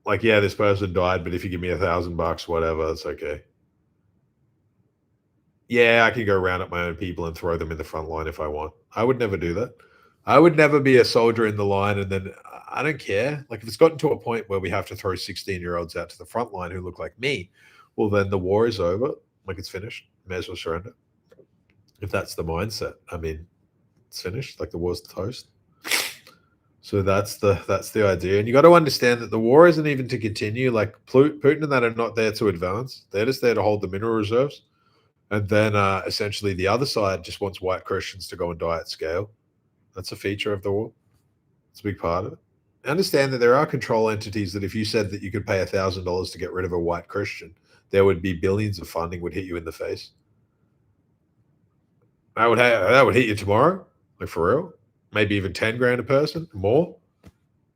Like, yeah, this person died, but if you give me $1,000, whatever, it's okay. Yeah, I can go round up my own people and throw them in the front line if I want. I would never do that. I would never be a soldier in the line, and then I don't care. Like if it's gotten to a point where we have to throw 16-year-olds out to the front line who look like me, well then the war is over. Like it's finished. May as well surrender. If that's the mindset, I mean, it's finished. Like the war's toast. So that's the idea, and you got to understand that the war isn't even to continue. Like Putin and that are not there to advance; they're just there to hold the mineral reserves, and then essentially the other side just wants white Christians to go and die at scale. That's a feature of the war. It's a big part of it. Understand that there are control entities that if you said that you could pay $1,000 to get rid of a white Christian, there would be billions of funding would hit you in the face. That would hit you tomorrow, like for real. Maybe even 10 grand a person, more.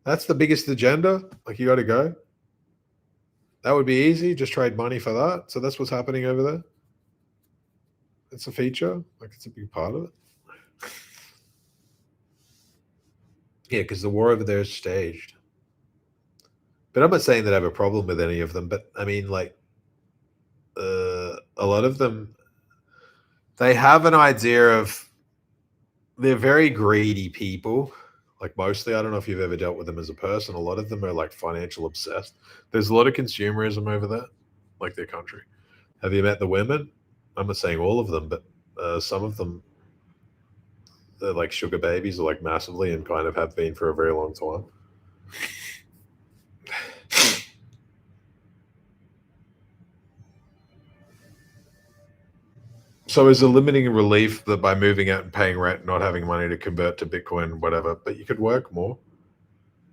That's the biggest agenda. Like you got to go. That would be easy. Just trade money for that. So that's what's happening over there. It's a feature. Like it's a big part of it. Yeah, because the war over there is staged. But I'm not saying that I have a problem with any of them. But I mean, like, a lot of them, they have an idea of, they're very greedy people. Like mostly, I don't know if you've ever dealt with them as a person. A lot of them are like financial obsessed. There's a lot of consumerism over there, like their country. Have you met the women? I'm not saying all of them, but some of them, they're like sugar babies, or like massively, and kind of have been for a very long time. So is a limiting relief that by moving out and paying rent, not having money to convert to Bitcoin, whatever, but you could work more?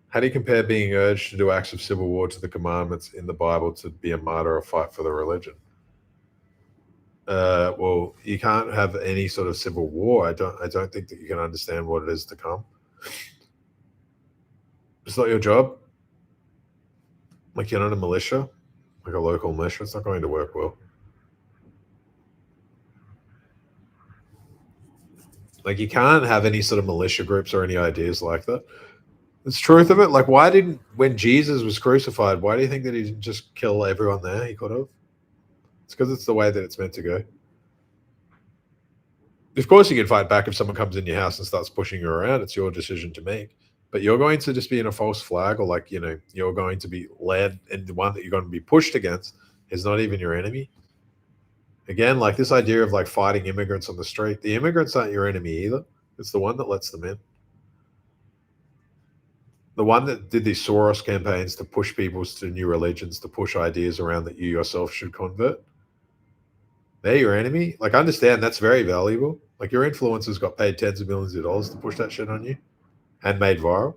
How do you compare being urged to do acts of civil war to the commandments in the Bible to be a martyr or fight for the religion? Well, you can't have any sort of civil war. I don't think that you can understand what it is to come. It's not your job. Like you're not a militia, like a local militia. It's not going to work well. Like you can't have any sort of militia groups or any ideas like that. It's truth of it. Like when Jesus was crucified, why do you think that he didn't just kill everyone there? He could have. It's because it's the way that it's meant to go. Of course, you can fight back if someone comes in your house and starts pushing you around. It's your decision to make. But you're going to just be in a false flag, or like, you're going to be led, and the one that you're going to be pushed against is not even your enemy. Again, like this idea of like fighting immigrants on the street, the immigrants aren't your enemy either. It's the one that lets them in. The one that did these Soros campaigns to push people to new religions, to push ideas around that you yourself should convert. They're your enemy. Like, understand that's very valuable. Like, your influencers got paid tens of millions of dollars to push that shit on you and made viral.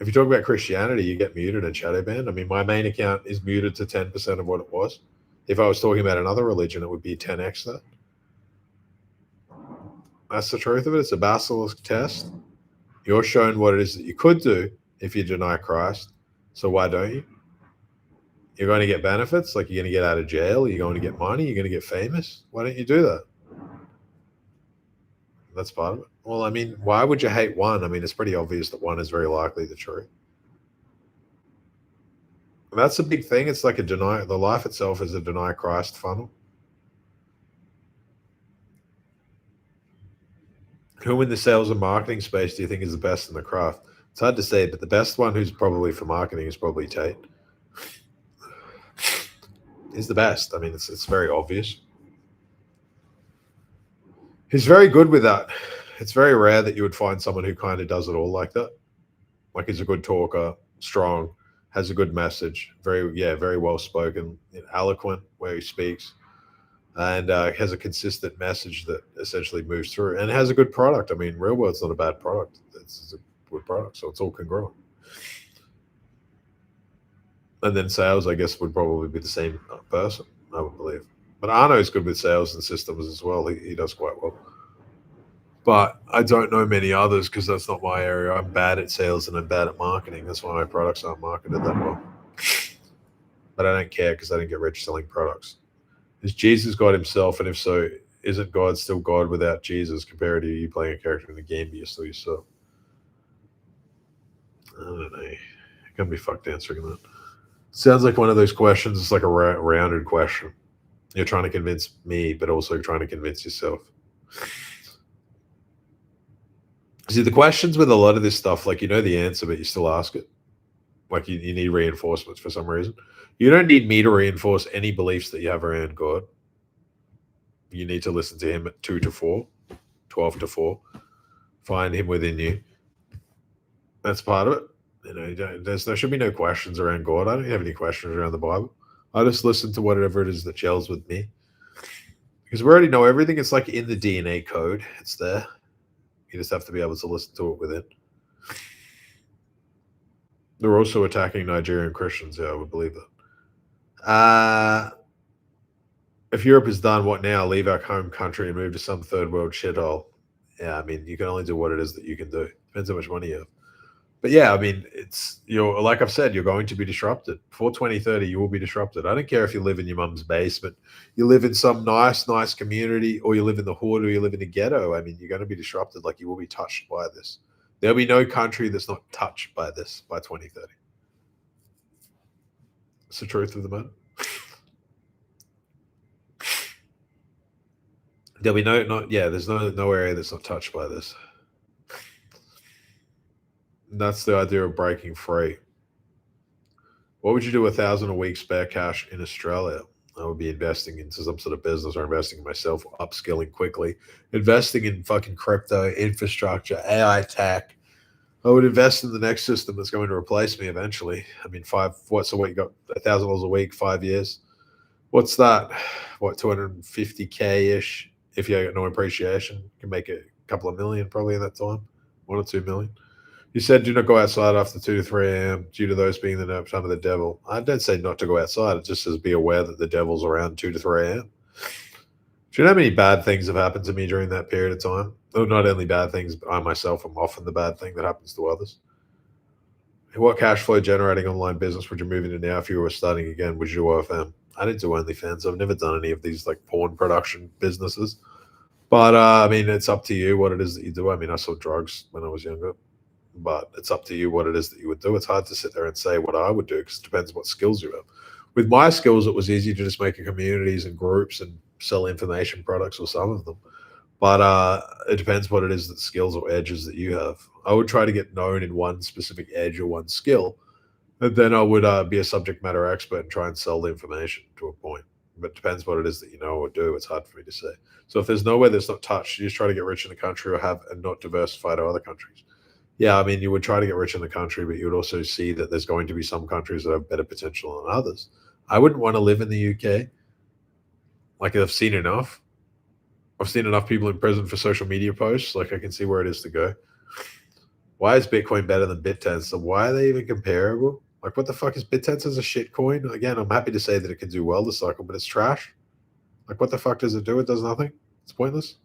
If you talk about Christianity, you get muted and shadow banned. I mean, my main account is muted to 10% of what it was. If I was talking about another religion, it would be 10x that. That's the truth of it. It's a basilisk test. You're shown what it is that you could do if you deny Christ. So why don't you? You're going to get benefits, like you're going to get out of jail, you're going to get money, you're going to get famous. Why don't you do that? That's part of it. Well, I mean, why would you hate one? I mean, it's pretty obvious that one is very likely the truth. And that's a big thing. It's like a deny. The life itself is a deny Christ funnel. Who in the sales and marketing space do you think is the best in the craft? It's hard to say, but the best one who's probably for marketing is probably Tate. He's the best. I mean, it's very obvious. He's very good with that. It's very rare that you would find someone who kind of does it all like that. Like, he's a good talker, strong, has a good message, very well spoken, eloquent where he speaks, and has a consistent message that essentially moves through, and has a good product. I mean, Real World's not a bad product. It's a good product, so it's all congruent. And then sales, I guess, would probably be the same person, I would believe. But Arno's good with sales and systems as well. He does quite well. But I don't know many others because that's not my area. I'm bad at sales and I'm bad at marketing. That's why my products aren't marketed that well. But I don't care because I didn't get rich selling products. Is Jesus God himself? And if so, isn't God still God without Jesus compared to you playing a character in the game, but you're still yourself? I don't know. You're going to be fucked answering that. Sounds like one of those questions. It's like a rounded question. You're trying to convince me, but also trying to convince yourself. See, the questions with a lot of this stuff, like, you know the answer, but you still ask it. Like, you need reinforcements for some reason. You don't need me to reinforce any beliefs that you have around God. You need to listen to him at 2 to 4, 12 to 4. Find him within you. That's part of it. You know, there should be no questions around God. I don't have any questions around the Bible. I just listen to whatever it is that gels with me. Because we already know everything. It's like in the DNA code. It's there. You just have to be able to listen to it within. They're also attacking Nigerian Christians. Yeah, I would believe that. If Europe is done, what now? Leave our home country and move to some third world shithole. Yeah, I mean, you can only do what it is that you can do. Depends how much money you have. But yeah, I mean, you're like I've said, you're going to be disrupted. Before 2030, you will be disrupted. I don't care if you live in your mum's basement, you live in some nice community, or you live in the hood, or you live in a ghetto. I mean, you're going to be disrupted. Like, you will be touched by this. There'll be no country that's not touched by this by 2030. It's the truth of the matter. There'll be there's no area that's not touched by this. And that's the idea of breaking free. What would you do with 1,000 a week spare cash in Australia? I would be investing into some sort of business, or investing in myself, upskilling quickly, investing in fucking crypto, infrastructure, AI tech. I would invest in the next system that's going to replace me eventually. I mean, what's a week? Got $1,000 a week, 5 years. What's that? What, 250K ish? If you get no appreciation, you can make a couple of million probably in that time, 1 or 2 million. You said do not go outside after 2 to 3 a.m. due to those being the time of the devil. I don't say not to go outside. It just says be aware that the devil's around 2 to 3 a.m. Do you know how many bad things have happened to me during that period of time? Oh, not only bad things, but I myself am often the bad thing that happens to others. What cash flow generating online business would you move into now if you were starting again? Would you do OFM? I didn't do OnlyFans. I've never done any of these like porn production businesses. But I mean, it's up to you what it is that you do. I mean, I sold drugs when I was younger. But it's up to you what it is that you would do. It's hard to sit there and say what I would do because it depends what skills you have. With my skills, it was easy to just make communities and groups and sell information products, or some of them. But it depends what it is that skills or edges that you have. I would try to get known in one specific edge or one skill, and then I would be a subject matter expert and try and sell the information to a point. But it depends what it is that you know or do. It's hard for me to say. So if there's nowhere that's not touched, you just try to get rich in the country or have and not diversify to other countries. Yeah, I mean, you would try to get rich in the country, but you would also see that there's going to be some countries that have better potential than others. I wouldn't want to live in the UK. Like, I've seen enough. I've seen enough people in prison for social media posts. Like, I can see where it is to go. Why is Bitcoin better than BitTens? So why are they even comparable? Like, what the fuck is BitTens as a shit coin? Again, I'm happy to say that it can do well this cycle, but it's trash. Like, what the fuck does it do? It does nothing. It's pointless.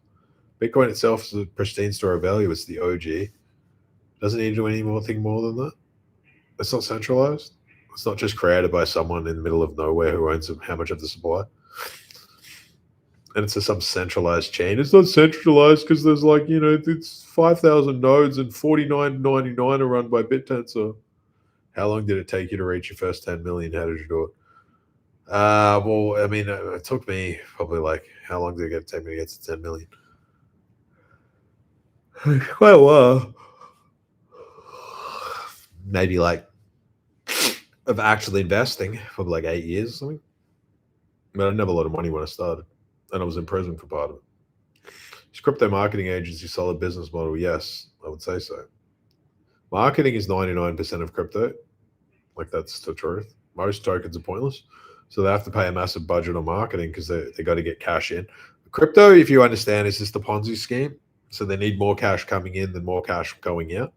Bitcoin itself is a pristine store of value. It's the OG. Doesn't need to do anything more than that. It's not centralized. It's not just created by someone in the middle of nowhere who owns how much of the supply. And it's some centralized chain. It's not centralized because there's like, it's 5,000 nodes and 49.99 are run by BitTensor. How long did it take you to reach your first 10 million? How did you do it? Well, I mean, it took me probably like, how long did it take me to get to 10 million? Quite a while. Maybe like of actually investing, probably like 8 years or something. I mean, I didn't have a lot of money when I started, and I was in prison for part of it. Is crypto marketing agency solid business model? Yes, I would say so. Marketing is 99% of crypto. Like, that's the truth. Most tokens are pointless. So they have to pay a massive budget on marketing because they got to get cash in. Crypto, if you understand, is just a Ponzi scheme. So they need more cash coming in than more cash going out.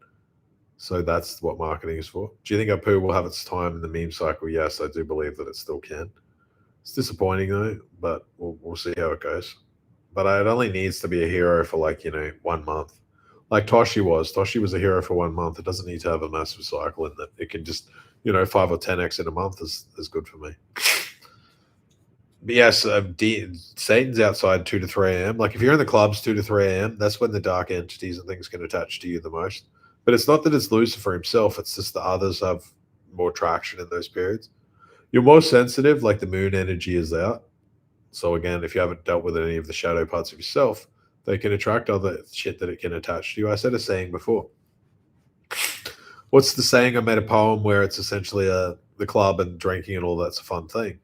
So that's what marketing is for. Do you think Apu will have its time in the meme cycle? Yes, I do believe that it still can. It's disappointing though, but we'll see how it goes. But it only needs to be a hero for like, 1 month. Like Toshi was. Toshi was a hero for 1 month. It doesn't need to have a massive cycle in that. It can just, 5 or 10x in a month is good for me. But yes, Satan's outside 2 to 3 a.m. Like if you're in the clubs 2 to 3 a.m., that's when the dark entities and things can attach to you the most. But it's not that it's Lucifer himself. It's just the others have more traction in those periods. You're more sensitive, like the moon energy is out. So again, if you haven't dealt with any of the shadow parts of yourself, they can attract other shit that it can attach to you. I said a saying before. What's the saying? I made a poem where it's essentially the club and drinking and all that's a fun thing.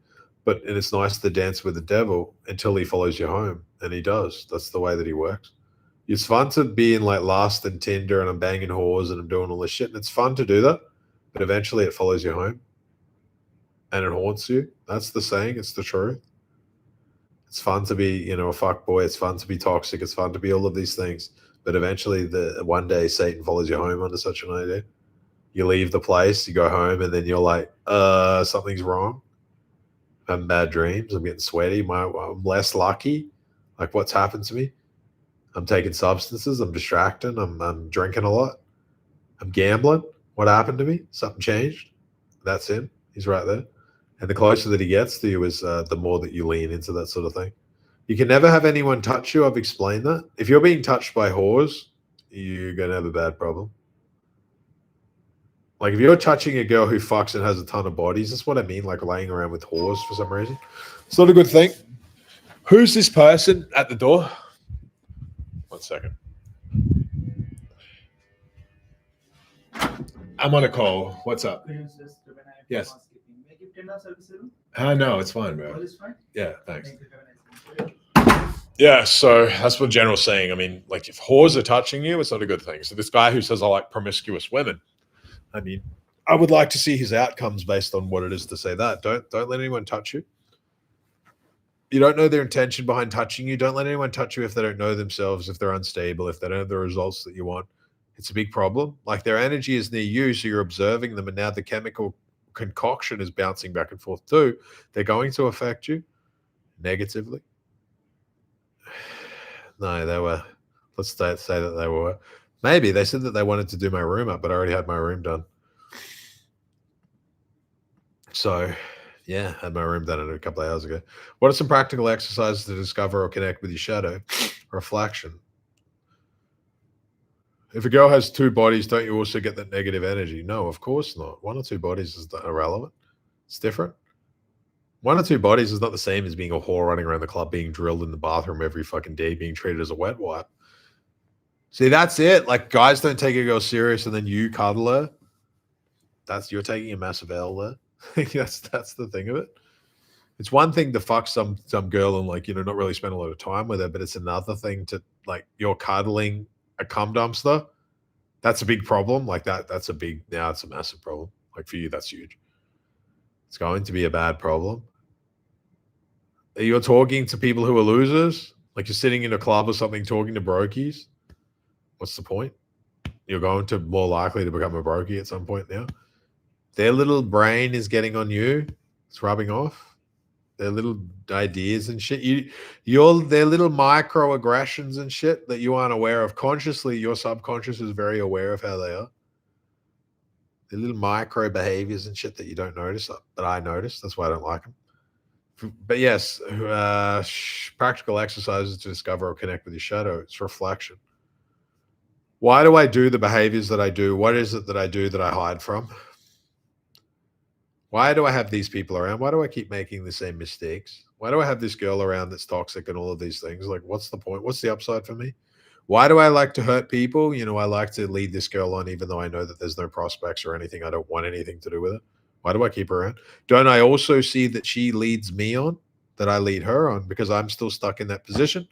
And it's nice to dance with the devil until he follows you home. And he does. That's the way that he works. It's fun to be in like Lust and Tinder and I'm banging whores and I'm doing all this shit. And it's fun to do that. But eventually it follows you home. And it haunts you. That's the saying. It's the truth. It's fun to be, a fuck boy. It's fun to be toxic. It's fun to be all of these things. But eventually one day Satan follows you home under such an idea. You leave the place, you go home, and then you're like, something's wrong. I'm having bad dreams. I'm getting sweaty. I'm less lucky. Like, what's happened to me? I'm taking substances. I'm distracting. I'm drinking a lot. I'm gambling. What happened to me? Something changed. That's him. He's right there. And the closer that he gets to you is the more that you lean into that sort of thing. You can never have anyone touch you. I've explained that. If you're being touched by whores, you're going to have a bad problem. Like, if you're touching a girl who fucks and has a ton of bodies, that's what I mean, like laying around with whores for some reason. It's not a good thing. Who's this person at the door? 1 second. I'm on a call. What's up? Yes. No, it's fine, bro. Yeah, thanks. Yeah, so that's what General's saying. I mean, like, if whores are touching you, it's not a good thing. So this guy who says, I like promiscuous women, I mean, I would like to see his outcomes based on what it is to say that. Don't let anyone touch you. You don't know their intention behind touching you. Don't let anyone touch you if they don't know themselves, if they're unstable, if they don't have the results that you want. It's a big problem. Like, their energy is near you, so you're observing them, and now the chemical concoction is bouncing back and forth too. They're going to affect you negatively. No, they were. Let's say that they were. Maybe they said that they wanted to do my room up, but I already had my room done. So, yeah, had my room done a couple of hours ago. What are some practical exercises to discover or connect with your shadow? Reflection. If a girl has 2 bodies, don't you also get that negative energy? No, of course not. 1 or 2 bodies is irrelevant. It's different. 1 or 2 bodies is not the same as being a whore running around the club, being drilled in the bathroom every fucking day, being treated as a wet wipe. See, that's it. Like, guys don't take a girl serious and then you cuddle her. You're taking a massive L there. that's the thing of it. It's one thing to fuck some girl and, like, not really spend a lot of time with her, but it's another thing to, like, you're cuddling a cum dumpster. That's a big problem. Like that's a big, now it's a massive problem. Like for you, that's huge. It's going to be a bad problem. You're talking to people who are losers. Like you're sitting in a club or something talking to brokies. What's the point? You're going to more likely to become a brokey at some point now. Their little brain is getting on you. It's rubbing off. Their little ideas and shit. Their little microaggressions and shit that you aren't aware of. Consciously, your subconscious is very aware of how they are. The little micro behaviors and shit that you don't notice, that I notice. That's why I don't like them. But yes, practical exercises to discover or connect with your shadow. It's reflection. Why do I do the behaviors that I do? What is it that I do that I hide from? Why do I have these people around? Why do I keep making the same mistakes? Why do I have this girl around that's toxic and all of these things? Like, what's the point? What's the upside for me? Why do I like to hurt people? You know, I like to lead this girl on, even though I know that there's no prospects or anything. I don't want anything to do with it. Why do I keep her around? Don't I also see that she leads me on, that I lead her on, because I'm still stuck in that position?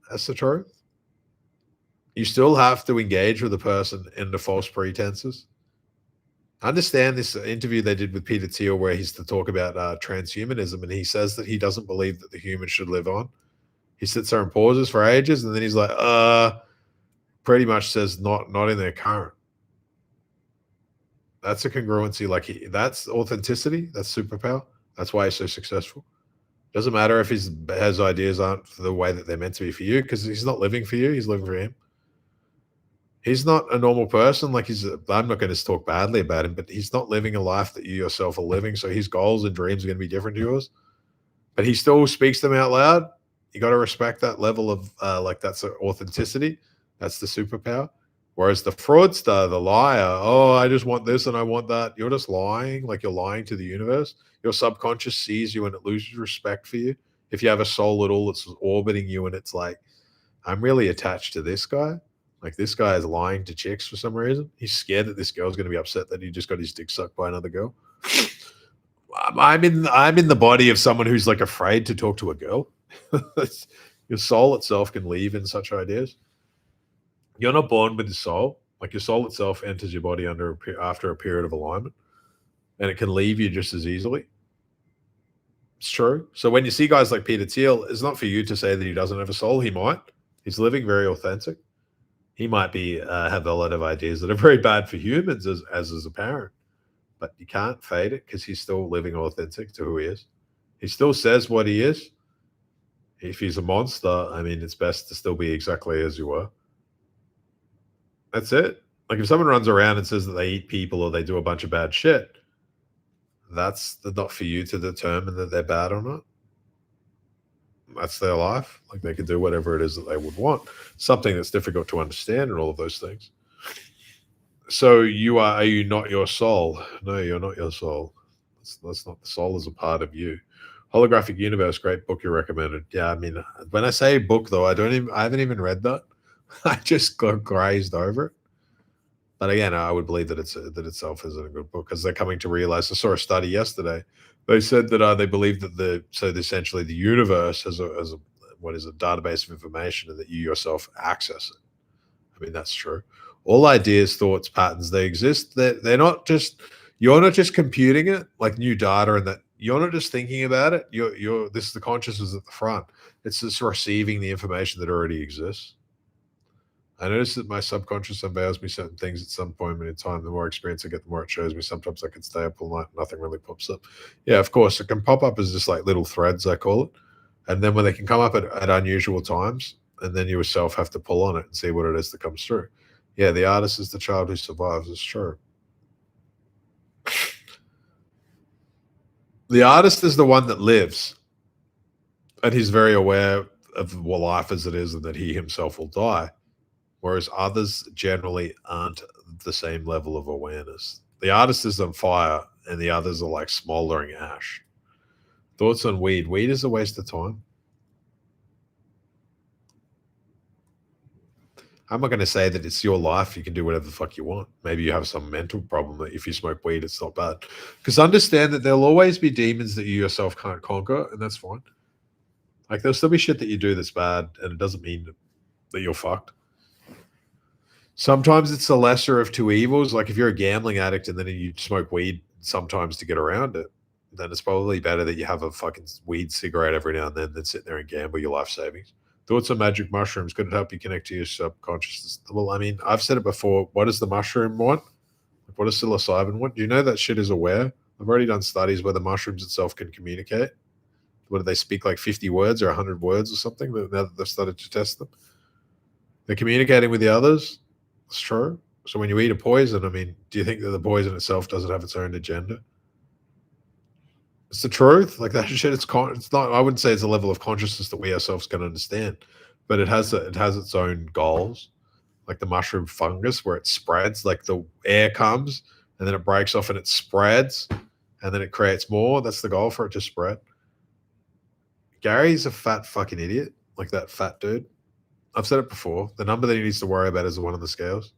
That's the truth. You still have to engage with the person in the false pretenses. I understand this interview they did with Peter Thiel where he's to talk about transhumanism, and he says that he doesn't believe that the humans should live on. He sits there and pauses for ages, and then he's like, pretty much says not in their current. That's a congruency. Like that's authenticity. That's superpower. That's why he's so successful. Doesn't matter if his ideas aren't the way that they're meant to be for you, because he's not living for you. He's living for him. He's not a normal person. Like I'm not going to talk badly about him, but he's not living a life that you yourself are living. So his goals and dreams are going to be different to yours. But he still speaks them out loud. You got to respect that level of like that's authenticity. That's the superpower. Whereas the fraudster, the liar, oh, I just want this and I want that. You're just lying. Like you're lying to the universe. Your subconscious sees you and it loses respect for you. If you have a soul at all that's orbiting you and it's like, I'm really attached to this guy. Like this guy is lying to chicks for some reason. He's scared that this girl's going to be upset that he just got his dick sucked by another girl. I'm in the body of someone who's like afraid to talk to a girl. Your soul itself can leave in such ideas. You're not born with the soul. Like your soul itself enters your body after a period of alignment, and it can leave you just as easily. It's true. So when you see guys like Peter Thiel, it's not for you to say that he doesn't have a soul. He might. He's living very authentic. He might be have a lot of ideas that are very bad for humans, as is apparent. But you can't fade it because he's still living authentic to who he is. He still says what he is. If he's a monster, I mean, it's best to still be exactly as you were. That's it. Like if someone runs around and says that they eat people or they do a bunch of bad shit, that's not for you to determine that they're bad or not. That's their life. Like they can do whatever it is that they would want. Something that's difficult to understand and all of those things. So are you not your soul? No, you're not your soul. That's not, the soul is a part of you. Holographic Universe, great book you recommended. Yeah, I mean, when I say book though, I haven't even read that. I just got grazed over it. But again, I would believe that that itself isn't a good book because they're coming to realize. I saw a study yesterday. They said that they believe that essentially the universe has a database of information and that you yourself access it. I mean, that's true. All ideas, thoughts, patterns, they exist. They're not just, you're not just computing it like new data, and that you're not just thinking about it. This is the consciousness at the front. It's just receiving the information that already exists. I notice that my subconscious unveils me certain things at some point in time. The more experience I get, the more it shows me. Sometimes I can stay up all night, nothing really pops up. Yeah, of course, it can pop up as just like little threads, I call it. And then when they can come up at unusual times, and then you yourself have to pull on it and see what it is that comes through. Yeah, the artist is the child who survives. It's true. The artist is the one that lives, and he's very aware of what life as it is and that he himself will die. Whereas others generally aren't the same level of awareness. The artist is on fire and the others are like smoldering ash. Thoughts on weed. Weed is a waste of time. I'm not going to say that it's your life. You can do whatever the fuck you want. Maybe you have some mental problem that if you smoke weed, it's not bad. Because understand that there'll always be demons that you yourself can't conquer, and that's fine. Like there'll still be shit that you do that's bad, and it doesn't mean that you're fucked. Sometimes it's the lesser of two evils. Like if you're a gambling addict and then you smoke weed sometimes to get around it, then it's probably better that you have a fucking weed cigarette every now and then than sit there and gamble your life savings. Thoughts on magic mushrooms? Could it help you connect to your subconscious? Well, I mean, I've said it before. What does the mushroom want? What does psilocybin want? Do you know that shit is aware? I've already done studies where the mushrooms itself can communicate. What do they speak, like 50 words or 100 words or something? Now that they've started to test them, they're communicating with the others. It's true. So when you eat a poison, I mean, do you think that the poison itself doesn't have its own agenda? It's the truth. Like that shit. It's not. I wouldn't say it's a level of consciousness that we ourselves can understand, but it has its own goals. Like the mushroom fungus, where it spreads. Like the air comes and then it breaks off and it spreads, and then it creates more. That's the goal, for it to spread. Gary's a fat fucking idiot. Like that fat dude. I've said it before. The number that he needs to worry about is the one on the scales.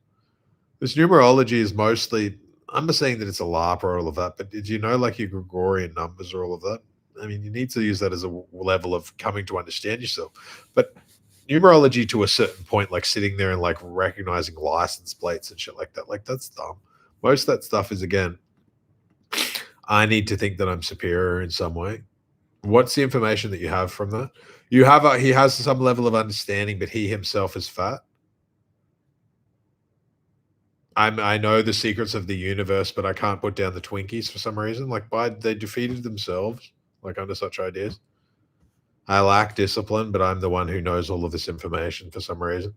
This numerology is mostly, I'm not saying that it's a LARP or all of that, but did you know like your Gregorian numbers or all of that? I mean, you need to use that as a level of coming to understand yourself. But numerology to a certain point, like sitting there and like recognizing license plates and shit like that, like that's dumb. Most of that stuff is, again, I need to think that I'm superior in some way. What's the information that you have from that? You have he has some level of understanding, but he himself is fat. I know the secrets of the universe, but I can't put down the Twinkies for some reason. Like they defeated themselves, like under such ideas. I lack discipline, but I'm the one who knows all of this information for some reason.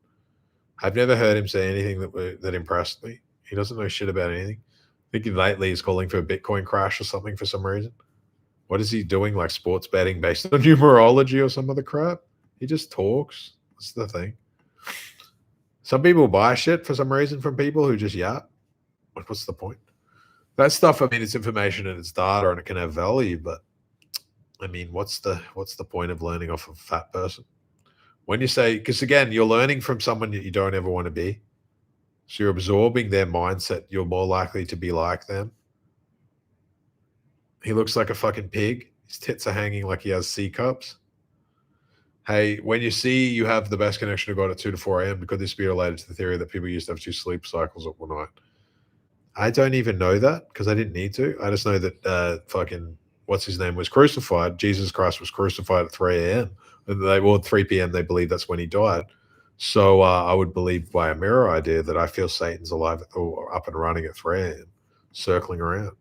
I've never heard him say anything that impressed me. He doesn't know shit about anything. I think lately he's calling for a Bitcoin crash or something for some reason. What is he doing? Like sports betting based on numerology or some other crap? He just talks. That's the thing. Some people buy shit for some reason from people who just yap. Like, what's the point? That stuff, I mean, it's information and it's data and it can have value, but I mean, what's the point of learning off of a fat person? When you say, because again, you're learning from someone that you don't ever want to be. So you're absorbing their mindset. You're more likely to be like them. He looks like a fucking pig. His tits are hanging like he has C cups. Hey, when you see you have the best connection to God at 2 to 4 a.m., could this be related to the theory that people used to have 2 sleep cycles at one night? I don't even know that because I didn't need to. I just know that fucking, what's his name, was crucified. Jesus Christ was crucified at 3 a.m. And at 3 p.m., they believe that's when he died. So I would believe by a mirror idea that I feel Satan's alive or up and running at 3 a.m., circling around.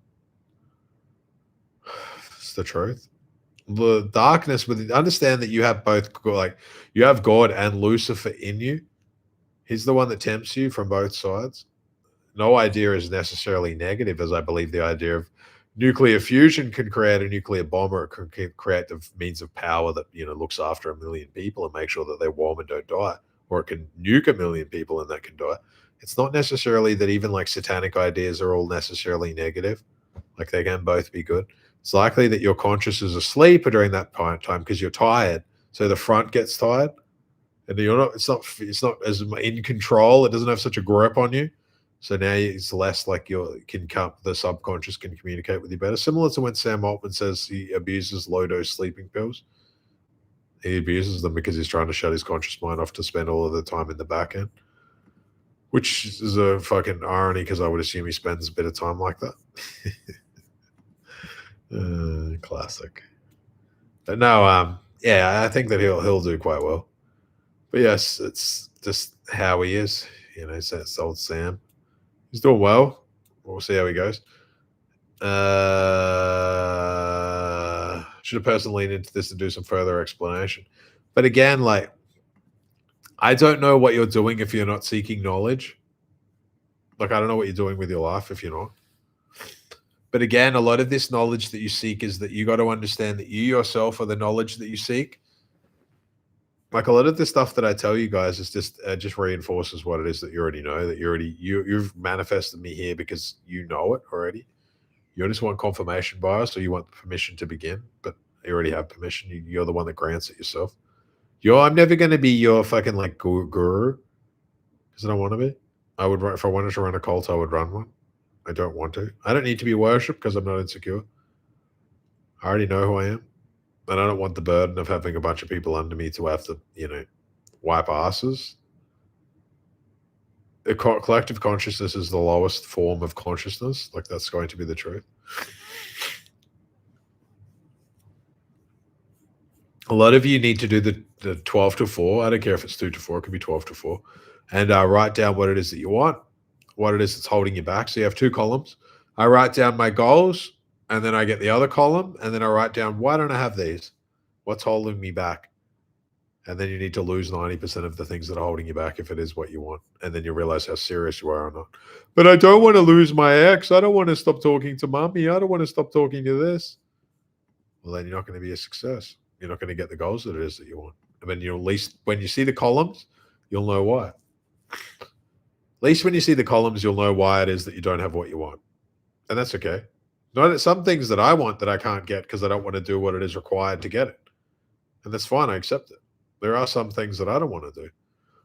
It's the truth. The darkness, with understand that you have both, like you have God and Lucifer in you. He's the one that tempts you from both sides. No idea is necessarily negative, as I believe the idea of nuclear fusion can create a nuclear bomb, or it can create the means of power that, you know, looks after 1 million people and make sure that they're warm and don't die, or it can nuke 1 million people and that can die. It's not necessarily that even like satanic ideas are all necessarily negative. Like they can both be good. It's likely that your conscious is asleep during that time because you're tired. So the front gets tired, and you're not. It's not as in control. It doesn't have such a grip on you. So now it's less like the subconscious can communicate with you better. Similar to when Sam Altman says he abuses low dose sleeping pills. He abuses them because he's trying to shut his conscious mind off to spend all of the time in the back end, which is a fucking irony because I would assume he spends a bit of time like that. Classic. But no, yeah, I think that he'll do quite well. But yes, it's just how he is. You know, so it's old Sam. He's doing well. We'll see how he goes. Should a person lean into this and do some further explanation? But again, like, I don't know what you're doing if you're not seeking knowledge. Like, I don't know what you're doing with your life if you're not. But again, a lot of this knowledge that you seek is that you got to understand that you yourself are the knowledge that you seek. Like a lot of the stuff that I tell you guys is just reinforces what it is that you already know, that you've manifested me here because you know it already. You just want confirmation bias, or you want permission to begin, but you already have permission. You're the one that grants it yourself. I'm never going to be your fucking like guru because I don't want to be. If I wanted to run a cult, I would run one. I don't want to. I don't need to be worshipped because I'm not insecure. I already know who I am. And I don't want the burden of having a bunch of people under me to have to, you know, wipe asses. collective consciousness is the lowest form of consciousness. Like that's going to be the truth. A lot of you need to do the 12 to 4. I don't care if it's 2 to 4, it could be 12 to 4. And write down what it is that you want, what it is that's holding you back. So you have 2 columns. I write down my goals, and then I get the other column, and then I write down, why don't I have these? What's holding me back? And then you need to lose 90% of the things that are holding you back if it is what you want. And then you realize how serious you are or not. But I don't want to lose my ex. I don't want to stop talking to mommy. I don't want to stop talking to this. Well, then you're not going to be a success. You're not going to get the goals that it is that you want. I mean, you'll at least, when you see the columns, you'll know why. At least when you see the columns, you'll know why it is that you don't have what you want. And that's okay. Not some things that I want that I can't get because I don't want to do what it is required to get it. And that's fine. I accept it. There are some things that I don't want to do.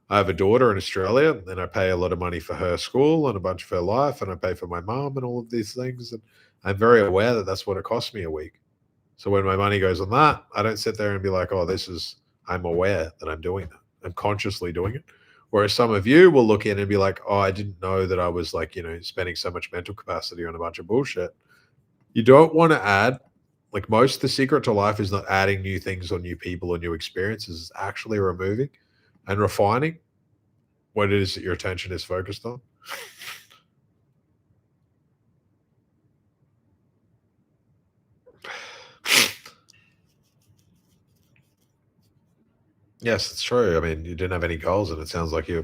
I have a daughter in Australia, and I pay a lot of money for her school and a bunch of her life, and I pay for my mom and all of these things. And I'm very aware that that's what it costs me a week. So when my money goes on that, I don't sit there and be like, oh, I'm aware that I'm doing that. I'm consciously doing it. Whereas some of you will look in and be like, oh, I didn't know that I was like, spending so much mental capacity on a bunch of bullshit. You don't want to add, like the secret to life is not adding new things or new people or new experiences. It's actually removing and refining what it is that your attention is focused on. Yes, it's true. I mean, you didn't have any goals, and it sounds like you're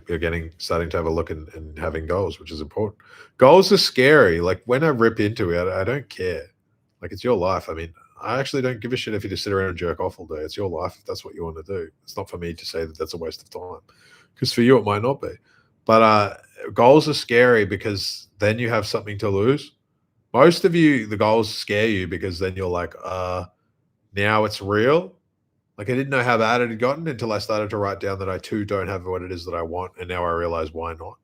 starting to have a look and having goals, which is important. Goals are scary. Like when I rip into it, I don't care. Like it's your life. I mean, I actually don't give a shit if you just sit around and jerk off all day. It's your life if that's what you want to do. It's not for me to say that that's a waste of time, because for you it might not be. But goals are scary because then you have something to lose. Most of you, the goals scare you because then you're like, now it's real. Like I didn't know how bad it had gotten until I started to write down that I too don't have what it is that I want. And now I realize why not.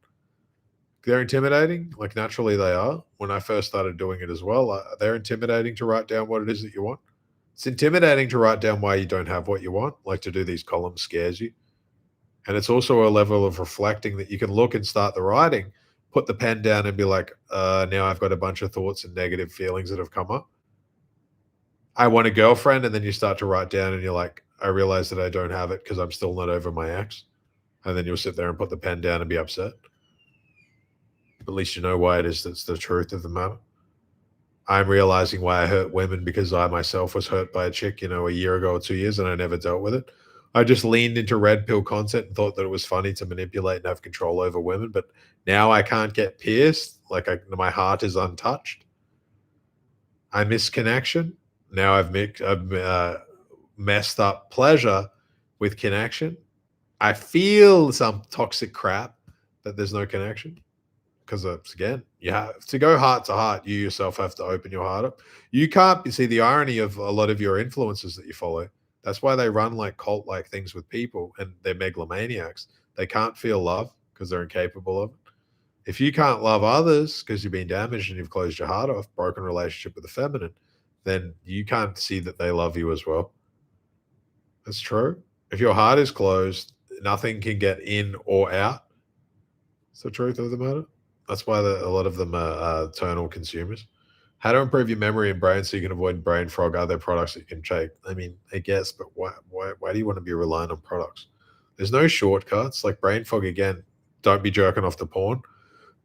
They're intimidating. Like naturally they are. When I first started doing it as well, they're intimidating to write down what it is that you want. It's intimidating to write down why you don't have what you want. Like to do these columns scares you. And it's also a level of reflecting that you can look and start the writing, put the pen down and be like, now I've got a bunch of thoughts and negative feelings that have come up. I want a girlfriend, and then you start to write down and you're like, I realize that I don't have it because I'm still not over my ex. And then you'll sit there and put the pen down and be upset. At least you know why it is that's the truth of the matter. I'm realizing why I hurt women because I myself was hurt by a chick, a year ago or 2 years, and I never dealt with it. I just leaned into red pill content and thought that it was funny to manipulate and have control over women. But now I can't get pierced. Like my heart is untouched. I miss connection. Now I've messed up pleasure with connection. I feel some toxic crap, but there's no connection. Because again, you have to go heart to heart. You yourself have to open your heart up. You can't see the irony of a lot of your influences that you follow. That's why they run like cult-like things with people, and they're megalomaniacs. They can't feel love because they're incapable of it. If you can't love others because you've been damaged and you've closed your heart off, broken relationship with the feminine, then you can't see that they love you as well. That's true. If your heart is closed, nothing can get in or out. It's the truth of the matter. That's why a lot of them are eternal consumers. How to improve your memory and brain so you can avoid brain fog, other products that you can take. I mean, I guess, but why do you want to be reliant on products? There's no shortcuts. Like brain fog, again, don't be jerking off the porn.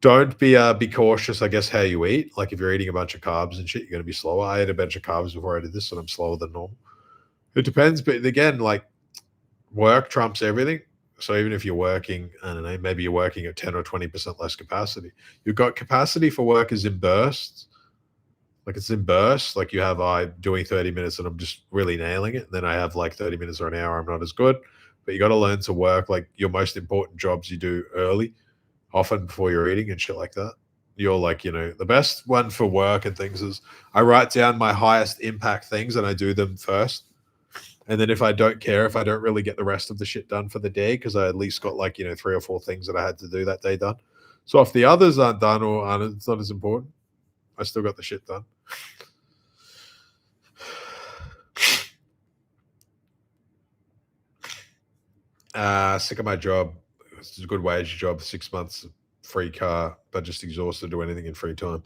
Don't be cautious, I guess, how you eat. Like if you're eating a bunch of carbs and shit, you're going to be slower. I ate a bunch of carbs before I did this, and I'm slower than normal. It depends. But again, like work trumps everything. So even if you're working, I don't know, maybe you're working at 10 or 20% less capacity. You've got capacity for work is in bursts. Like it's in bursts. Like you have, doing 30 minutes and I'm just really nailing it. And then I have like 30 minutes or an hour, I'm not as good. But you got to learn to work like your most important jobs you do early, often before you're eating and shit like that. You're like, the best one for work and things is I write down my highest impact things and I do them first. And then if I don't care, if I don't really get the rest of the shit done for the day, because I at least got like, 3 or 4 things that I had to do that day done. So if the others aren't done or it's not as important, I still got the shit done. Sick of my job. It's a good wage job, 6 months, free car, but just exhausted to do anything in free time.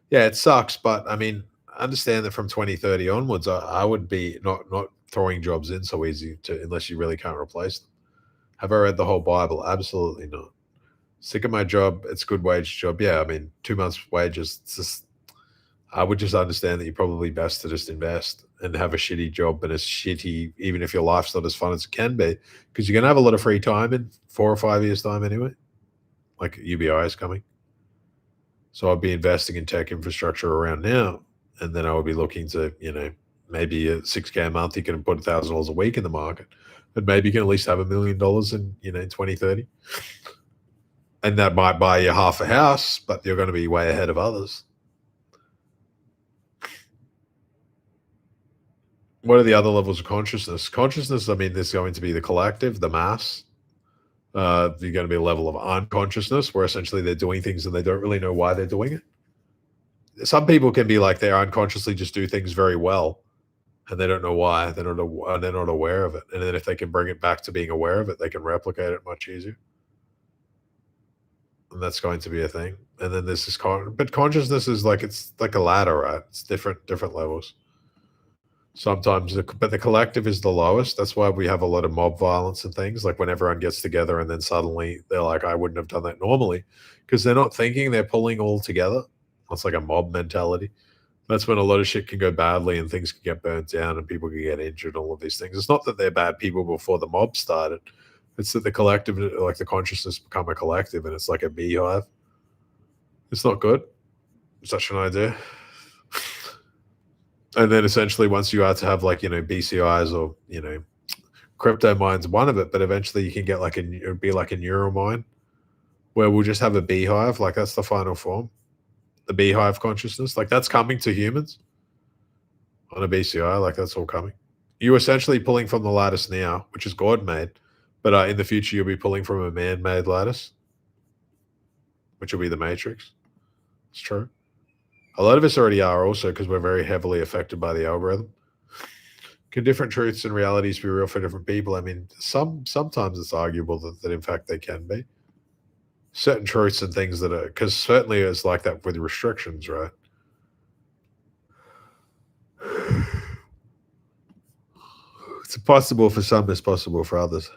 Yeah, it sucks, but I mean, understand that from 2030 onwards, I would be not throwing jobs in so easy to unless you really can't replace them. Have I read the whole Bible? Absolutely not. Sick of my job. It's a good wage job. Yeah, I mean, 2 months' wages. It's just, I would just understand that you're probably best to just invest and have a shitty job and a shitty, even if your life's not as fun as it can be, because you're going to have a lot of free time in 4 or 5 years' time anyway. Like UBI is coming. So I'd be investing in tech infrastructure around now. And then I would be looking to, maybe a 6K a month, you can put $1,000 a week in the market. And maybe you can at least have $1 million in 2030. And that might buy you half a house, but you're going to be way ahead of others. What are the other levels of consciousness? Consciousness, I mean, there's going to be the collective, the mass. There's going to be a level of unconsciousnness where essentially they're doing things and they don't really know why they're doing it. Some people can be like they unconsciously just do things very well and they don't know why. They're not aware of it. And then if they can bring it back to being aware of it, they can replicate it much easier. And that's going to be a thing. And then this is but consciousness is like, it's like a ladder, right? It's different levels. Sometimes, but the collective is the lowest. That's why we have a lot of mob violence and things, like when everyone gets together and then suddenly they're like, I wouldn't have done that normally, because they're not thinking, they're pulling all together. It's like a mob mentality. That's when a lot of shit can go badly and things can get burnt down and people can get injured, all of these things. It's not that they're bad people before the mob started. It's that the collective, like the consciousness become a collective and it's like a beehive. It's not good. Such an idea. And then essentially once you are to have like, BCIs or, crypto mine's one of it, but eventually you can get like it'd be like a neural mine where we'll just have a beehive. Like that's the final form, the beehive consciousness. Like that's coming to humans on a BCI. Like that's all coming. You're essentially pulling from the lattice now, which is God made, but in the future you'll be pulling from a man-made lattice, which will be the matrix. It's true. A lot of us already are also because we're very heavily affected by the algorithm. Can different truths and realities be real for different people? I mean, sometimes it's arguable that in fact they can be. Certain truths and things that are, because certainly it's like that with restrictions, right? It's possible for some, it's possible for others.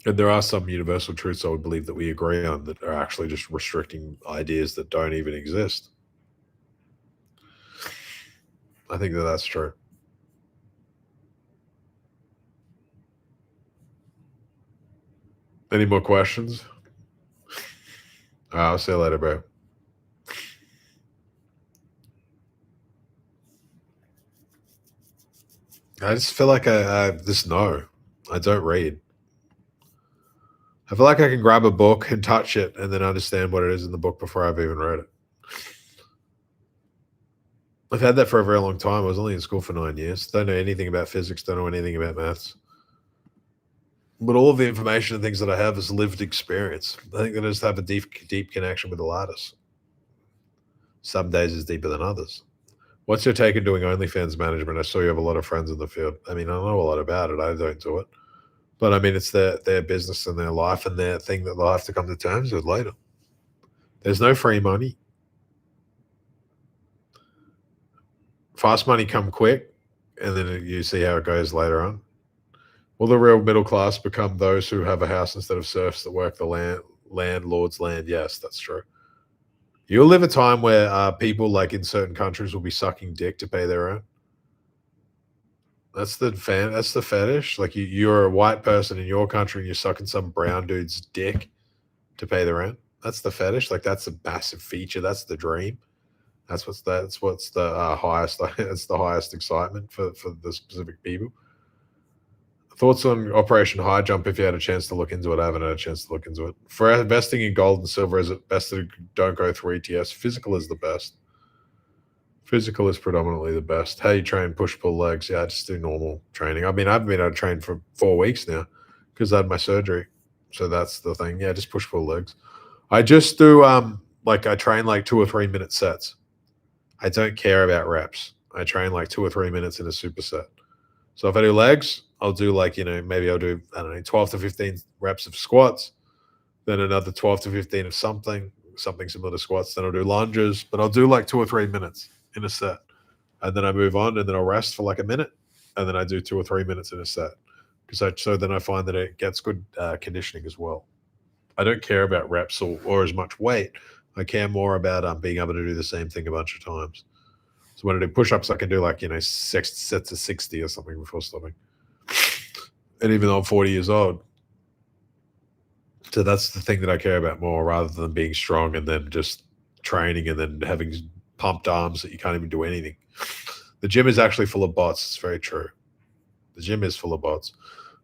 And there are some universal truths I would believe that we agree on that are actually just restricting ideas that don't even exist. I think that that's true. Any more questions? I'll see you later, bro. I just feel like I just know. I don't read. I feel like I can grab a book and touch it and then understand what it is in the book before I've even read it. I've had that for a very long time. I was only in school for 9 years. Don't know anything about physics. Don't know anything about maths. But all of the information and things that I have is lived experience. I think that I just have a deep connection with the lattice. Some days is deeper than others. What's your take on doing OnlyFans management? I saw you have a lot of friends in the field. I mean, I know a lot about it. I don't do it. But I mean, it's their business and their life and their thing that they'll have to come to terms with later. There's no free money. Fast money come quick, and then you see how it goes later on. Will the real middle class become those who have a house instead of serfs that work the landlord's land? Yes, that's true. You'll live a time where people like in certain countries will be sucking dick to pay their rent. That's the fetish. Like you're a white person in your country and you're sucking some brown dude's dick to pay the rent. That's the fetish. Like that's a massive feature. That's the dream. That's what's the highest. That's the highest excitement for the specific people. Thoughts on Operation High Jump if you had a chance to look into it? I haven't had a chance to look into it. For investing in gold and silver, is it best to don't go through ETFs? Physical is the best. Physical is predominantly the best. How you train, push, pull legs. Yeah, I just do normal training. I mean, I've been able to train for 4 weeks now because I had my surgery. So that's the thing. Yeah, just push, pull legs. I just do, I train like 2 or 3 minute sets. I don't care about reps. I train like 2 or 3 minutes in a superset. So if I do legs, I'll do maybe I'll do, 12 to 15 reps of squats, then another 12 to 15 of something similar to squats. Then I'll do lunges, but I'll do like 2 or 3 minutes in a set. And then I move on, and then I'll rest for like a minute. And then I do 2 or 3 minutes in a set. So then I find that it gets good conditioning as well. I don't care about reps or as much weight. I care more about being able to do the same thing a bunch of times. So when I do push-ups, I can do like, 6 sets of 60 or something before stopping. And even though I'm 40 years old. So that's the thing that I care about more, rather than being strong and then just training and then having pumped arms that you can't even do anything. The gym is actually full of bots. It's very true. The gym is full of bots.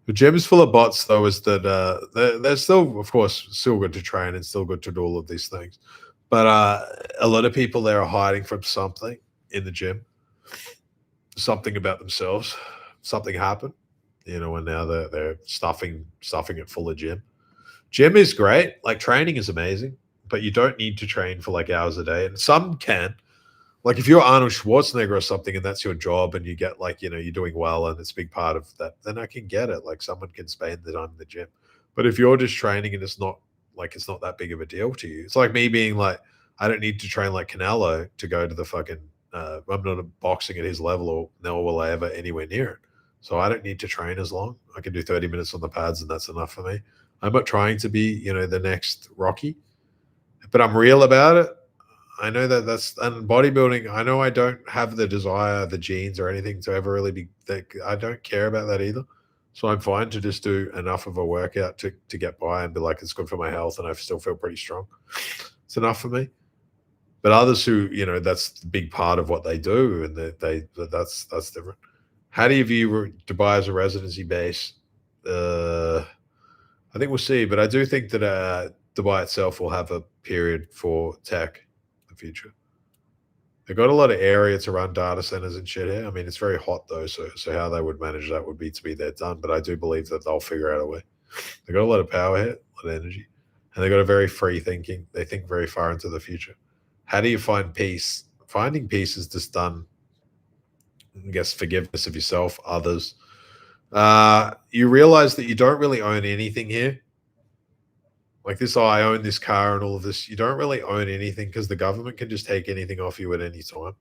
The gym is full of bots, though, is that they're still, of course, still good to train and still good to do all of these things. But a lot of people there are hiding from something in the gym, something about themselves. Something happened, and now they're stuffing it full of gym. Gym is great. Like, training is amazing, but you don't need to train for like hours a day. And some can. Like, if you're Arnold Schwarzenegger or something and that's your job and you get like, you're doing well and it's a big part of that, then I can get it. Like, someone can spend the time in the gym. But if you're just training and it's not that big of a deal to you, it's like me being like, I don't need to train like Canelo to go to the fucking, I'm not boxing at his level, or nor will I ever anywhere near it. So I don't need to train as long. I can do 30 minutes on the pads and that's enough for me. I'm not trying to be, the next Rocky, but I'm real about it. I know that's, and bodybuilding, I know I don't have the desire, the genes or anything to ever really be, I don't care about that either. So I'm fine to just do enough of a workout to get by and be like, it's good for my health and I still feel pretty strong. It's enough for me. But others who, that's a big part of what they do, and that's different. How do you view Dubai as a residency base? I think we'll see, but I do think that Dubai itself will have a period for tech in the future. They've got a lot of area to run data centers and shit here. I mean, it's very hot though, so how they would manage that would be to be there done. But I do believe that they'll figure out a way. They've got a lot of power here, a lot of energy, and they've got a very free thinking. They think very far into the future. How do you find peace? Finding peace is just done, I guess, forgiveness of yourself, others. You realize that you don't really own anything here. Like this, I own this car and all of this. You don't really own anything because the government can just take anything off you at any time.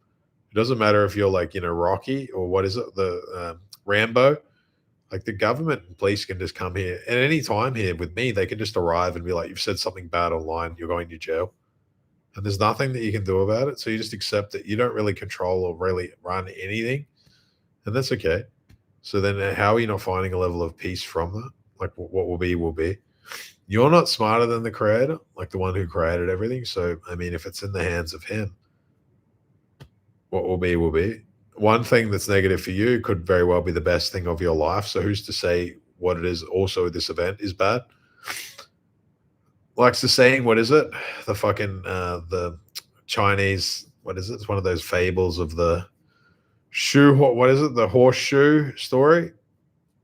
It doesn't matter if you're like, Rocky or what is it, the Rambo. Like, the government and police can just come here at any time here with me. They can just arrive and be like, you've said something bad online, you're going to jail. And there's nothing that you can do about it. So you just accept it. You don't really control or really run anything. And that's okay. So then how are you not finding a level of peace from that? Like, what will be, will be. You're not smarter than the creator, like the one who created everything. So, I mean, if it's in the hands of him, what will be, will be. One thing that's negative for you could very well be the best thing of your life. So who's to say what it is also this event is bad? Like the saying, what is it? The fucking, the Chinese, what is it? It's one of those fables of the shoe, what is it? The horseshoe story.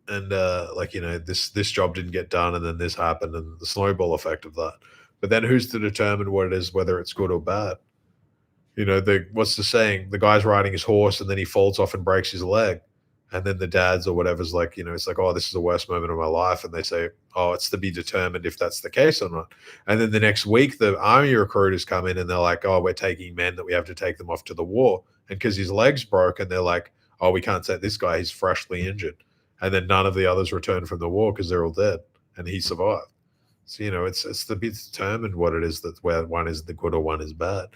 And this job didn't get done, and then this happened, and the snowball effect of that. But then who's to determine what it is, whether it's good or bad? What's the saying? The guy's riding his horse, and then he falls off and breaks his leg, and then the dads or whatever's like, it's like, oh, this is the worst moment of my life, and they say, oh, it's to be determined if that's the case or not. And then the next week, the army recruiters come in, and they're like, oh, we're taking men that we have to take them off to the war, and because his leg's broken, they're like, oh, we can't take this guy, he's freshly injured. And then none of the others return from the war because they're all dead, and he survived. So, it's to be determined what it is, that where one is the good or one is bad.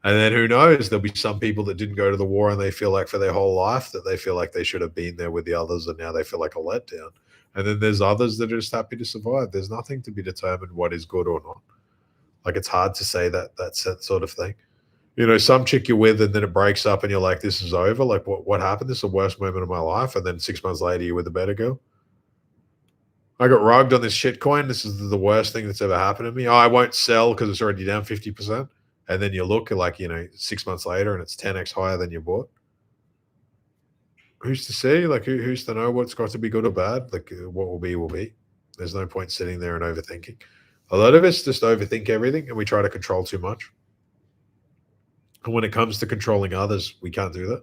And then who knows, there'll be some people that didn't go to the war and they feel like for their whole life that they feel like they should have been there with the others, and now they feel like a letdown. And then there's others that are just happy to survive. There's nothing to be determined what is good or not. Like, it's hard to say that sort of thing. Some chick you're with and then it breaks up and you're like, this is over. Like, what happened? This is the worst moment of my life. And then 6 months later, you're with a better girl. I got rugged on this shit coin. This is the worst thing that's ever happened to me. Oh, I won't sell because it's already down 50%. And then you look like, 6 months later and it's 10x higher than you bought. Who's to say? Like, who's to know what's got to be good or bad? Like, what will be, will be. There's no point sitting there and overthinking. A lot of us just overthink everything and we try to control too much. And when it comes to controlling others, we can't do that.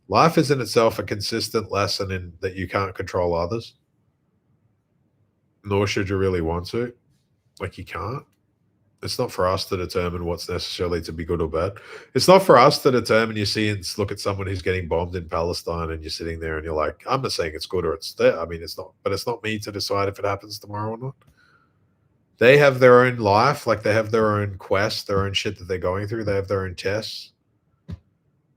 Life is in itself a consistent lesson in that you can't control others, nor should you really want to. Like, you can't. It's not for us to determine what's necessarily to be good or bad. It's not for us to determine. You see and look at someone who's getting bombed in Palestine, and you're sitting there and you're like, I'm not saying it's good or it's there. I mean, it's not, but it's not me to decide if it happens tomorrow or not. They have their own life, like they have their own quest, their own shit that they're going through. They have their own tests.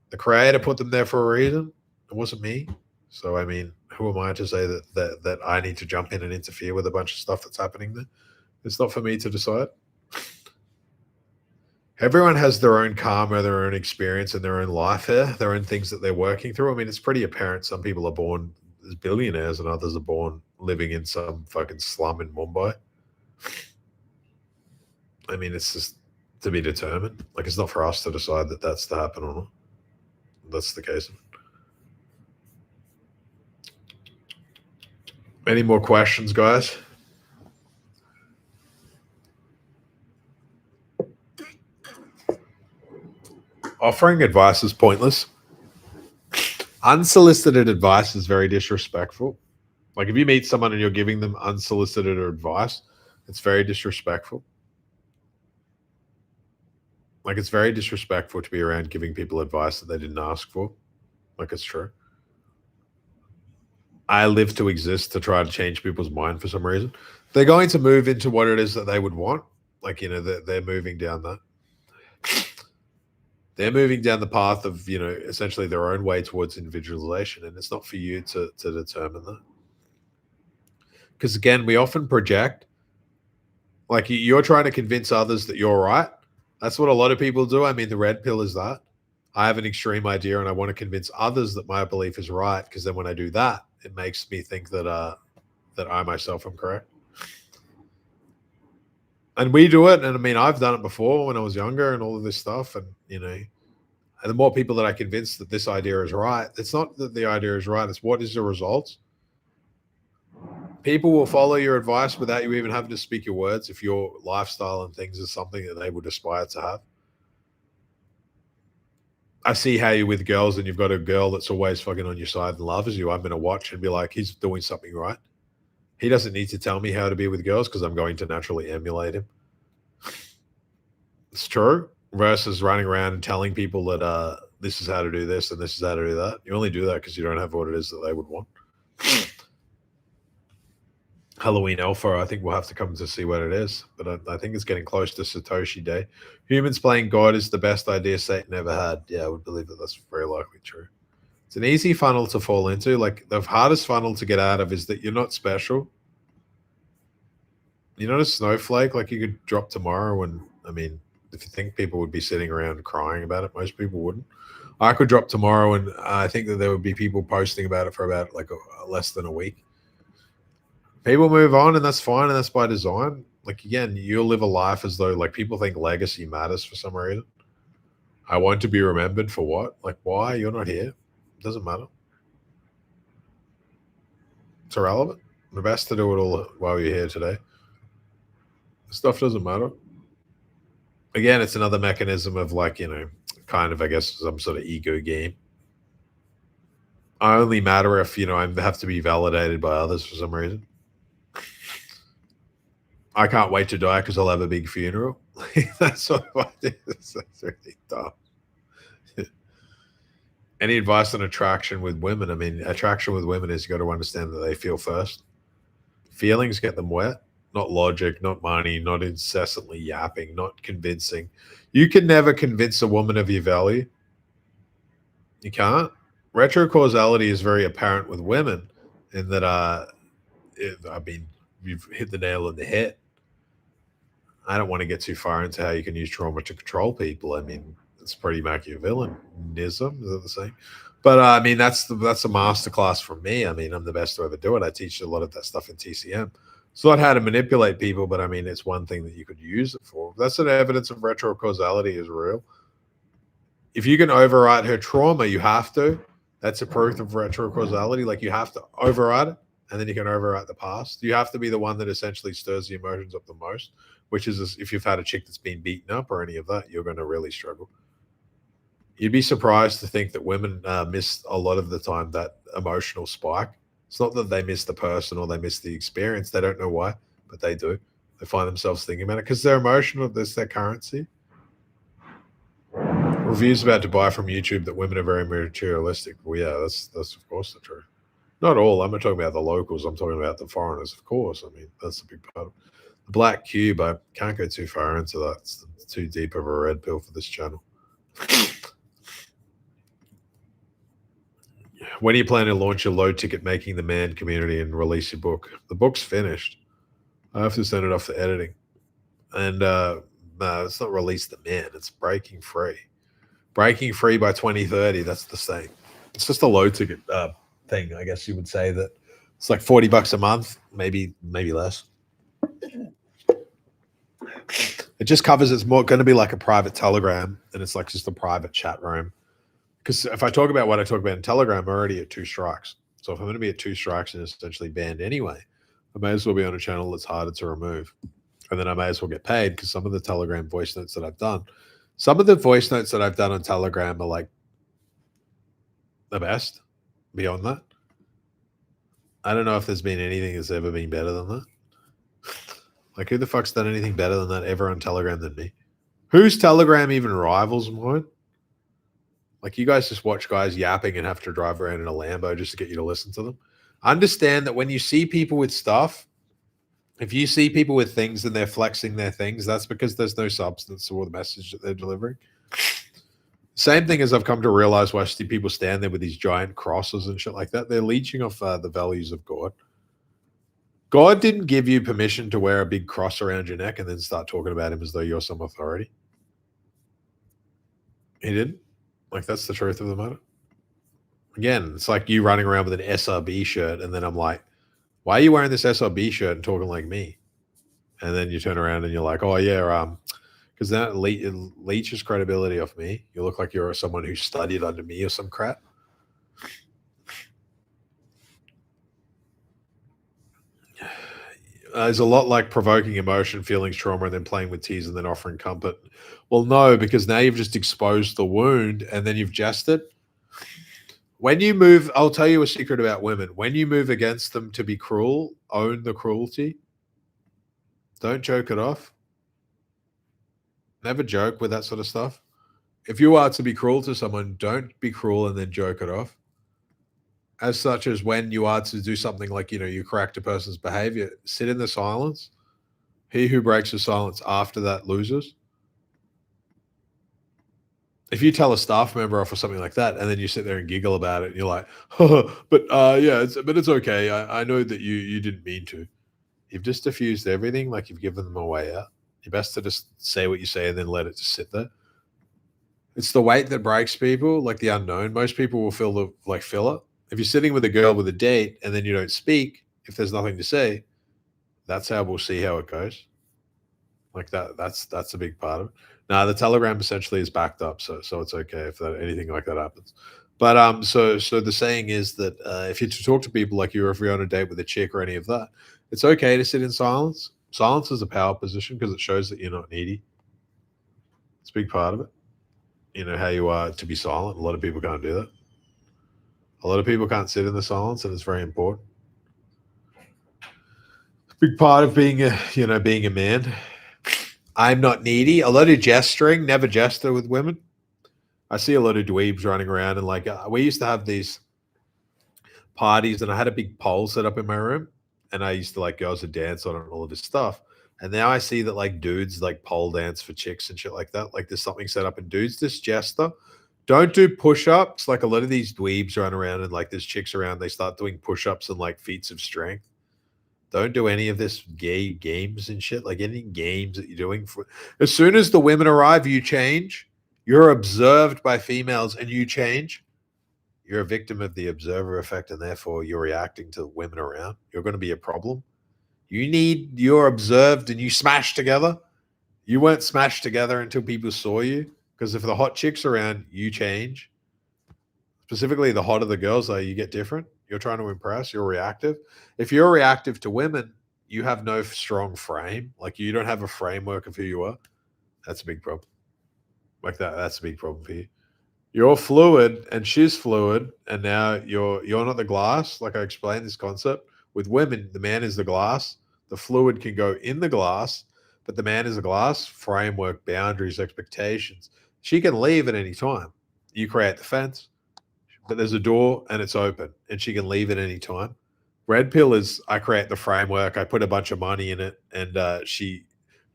The creator put them there for a reason. It wasn't me. So I mean, who am I to say that I need to jump in and interfere with a bunch of stuff that's happening there? It's not for me to decide. Everyone has their own karma, their own experience, and their own life here, their own things that they're working through. I mean, it's pretty apparent. Some people are born as billionaires, and others are born living in some fucking slum in Mumbai. I mean, it's just to be determined. Like, it's not for us to decide that that's to happen or not. That's the case. Any more questions, guys? Offering advice is pointless. Unsolicited advice is very disrespectful. Like, if you meet someone and you're giving them unsolicited advice, it's very disrespectful. Like, it's very disrespectful to be around giving people advice that they didn't ask for. Like, it's true. I live to exist to try to change people's mind for some reason. They're going to move into what it is that they would want. Like, you know, they're moving down that. They're moving down the path of, you know, essentially their own way towards individualization. And it's not for you to determine that. Because, again, we often project. Like, you're trying to convince others that you're right. That's what a lot of people do. I mean, the red pill is that. I have an extreme idea and I want to convince others that my belief is right, because then when I do that, it makes me think that that I myself am correct. And we do it. And I mean, I've done it before when I was younger and all of this stuff. And, you know, and the more people that I convince that this idea is right, it's not that the idea is right. It's what is the results. People will follow your advice without you even having to speak your words if your lifestyle and things is something that they would aspire to have. I see how you're with girls and you've got a girl that's always fucking on your side and loves you. I'm going to watch and be like, he's doing something right. He doesn't need to tell me how to be with girls because I'm going to naturally emulate him. It's true. Versus running around and telling people that this is how to do this and this is how to do that. You only do that because you don't have what it is that they would want. Halloween Alpha, I think we'll have to come to see what it is. But I think it's getting close to Satoshi Day. Humans playing God is the best idea Satan ever had. Yeah, I would believe that that's very likely true. It's an easy funnel to fall into. Like, the hardest funnel to get out of is that you're not special. You're not a snowflake. Like, you could drop tomorrow and, I mean, if you think people would be sitting around crying about it, most people wouldn't. I could drop tomorrow and I think that there would be people posting about it for about like less than a week. People move on and that's fine, and that's by design. Like, again, you'll live a life as though, like, people think legacy matters for some reason. I want to be remembered for what? Like, why? You're not here. It doesn't matter. It's irrelevant. The best to do it all while you're here today. Stuff doesn't matter. Again, it's another mechanism of, like, you know, kind of, I guess, some sort of ego game. I only matter if, you know, I have to be validated by others for some reason. I can't wait to die because I'll have a big funeral. That's what I do. That's really dumb. Any advice on attraction with women? I mean, attraction with women is you got to understand that they feel first. Feelings get them wet, not logic, not money, not incessantly yapping, not convincing. You can never convince a woman of your value. You can't. Retrocausality is very apparent with women in that, I mean, you've hit the nail on the head. I don't want to get too far into how you can use trauma to control people. I mean, it's pretty Machiavellianism, is that the same? But I mean, that's a masterclass from me. I mean, I'm the best to ever do it. I teach a lot of that stuff in TCM. It's not how to manipulate people, but I mean, it's one thing that you could use it for. That's an evidence of retrocausality is real. If you can override her trauma, you have to. That's a proof of retrocausality. Like, you have to override it, and then you can overwrite the past. You have to be the one that essentially stirs the emotions up the most, which is if you've had a chick that's been beaten up or any of that, you're going to really struggle. You'd be surprised to think that women miss a lot of the time that emotional spike. It's not that they miss the person or they miss the experience. They don't know why, but they do. They find themselves thinking about it because they're emotional. That's their currency. Reviews about Dubai from YouTube that women are very materialistic. Well, yeah, that's of course the truth. Not all. I'm not talking about the locals. I'm talking about the foreigners, of course. I mean, that's a big part of it. The Black Cube, I can't go too far into that. It's too deep of a red pill for this channel. When are you planning to launch your low ticket Making the Man community and release your book? The book's finished. I have to send it off for editing. And no, it's not Release the Man. It's Breaking Free. Breaking Free by 2030. That's the same. It's just a low ticket thing. I guess you would say that it's like $40 a month, maybe less. It just covers. It's more going to be like a private Telegram, and it's like just a private chat room. Because if I talk about what I talk about in Telegram, I'm already at 2 strikes. So if I'm going to be at 2 strikes and essentially banned anyway, I may as well be on a channel that's harder to remove. And then I may as well get paid because some of the Telegram voice notes that I've done, some of the voice notes that I've done on Telegram are like the best. Beyond that, I don't know if there's been anything that's ever been better than that. Like, who the fuck's done anything better than that ever on Telegram than me? Whose Telegram even rivals mine? Like, you guys just watch guys yapping and have to drive around in a Lambo just to get you to listen to them. Understand that when you see people with stuff, if you see people with things and they're flexing their things, that's because there's no substance to the message that they're delivering. Same thing as I've come to realize why I see people stand there with these giant crosses and shit like that. They're leeching off the values of God. God didn't give you permission to wear a big cross around your neck and then start talking about him as though you're some authority. He didn't. Like, that's the truth of the matter. Again, it's like you running around with an SRB shirt, and then I'm like, why are you wearing this SRB shirt and talking like me? And then you turn around and you're like, oh, yeah, because that leeches credibility off me. You look like you're someone who studied under me or some crap. It's a lot like provoking emotion, feelings, trauma, and then playing with tears and then offering comfort. Well, no, because now you've just exposed the wound and then you've jest it. When you move, I'll tell you a secret about women. When you move against them to be cruel, own the cruelty. Don't joke it off. Never joke with that sort of stuff. If you are to be cruel to someone, don't be cruel and then joke it off. As such as when you are to do something like, you correct a person's behavior, sit in the silence. He who breaks the silence after that loses. If you tell a staff member off or something like that, and then you sit there and giggle about it, and you're like, but it's okay. I know that you didn't mean to. You've just diffused everything, like you've given them a way out. You're best to just say what you say and then let it just sit there. It's the weight that breaks people, like the unknown. Most people will feel the filler. If you're sitting with a girl with a date and then you don't speak, if there's nothing to say, that's how we'll see how it goes. Like that's a big part of it. Now the Telegram essentially is backed up, so it's okay if anything like that happens. But so the saying is that if you're to talk to people like if you're on a date with a chick or any of that, it's okay to sit in silence. Silence is a power position because it shows that you're not needy. It's a big part of it. You know how you are to be silent. A lot of people can't do that. A lot of people can't sit in the silence, and it's very important. Big part of being a man. I'm not needy. A lot of gesturing, never gesture with women. I see a lot of dweebs running around and we used to have these parties and I had a big pole set up in my room and I used to girls would dance on it and all of this stuff. And now I see that dudes pole dance for chicks and shit like that. There's something set up and dudes just gesture. Don't do push-ups. A lot of these dweebs run around and there's chicks around. They start doing push-ups and feats of strength. Don't do any of this gay games and shit. Any games that you're doing. As soon as the women arrive, you change. You're observed by females and you change. You're a victim of the observer effect and therefore you're reacting to women around. You're going to be a problem. You're observed and you smash together. You weren't smashed together until people saw you. Because if the hot chicks around, you change. Specifically, the hotter the girls are, you get different. You're trying to impress. You're reactive. If you're reactive to women, you have no strong frame. You don't have a framework of who you are. That's a big problem. That's a big problem for you. You're fluid and she's fluid. And now you're not the glass. I explained this concept. With women, the man is the glass. The fluid can go in the glass, but the man is a glass, framework, boundaries, expectations. She can leave at any time. You create the fence, but there's a door and it's open, and she can leave at any time. Red pill is I create the framework, I put a bunch of money in it, and she's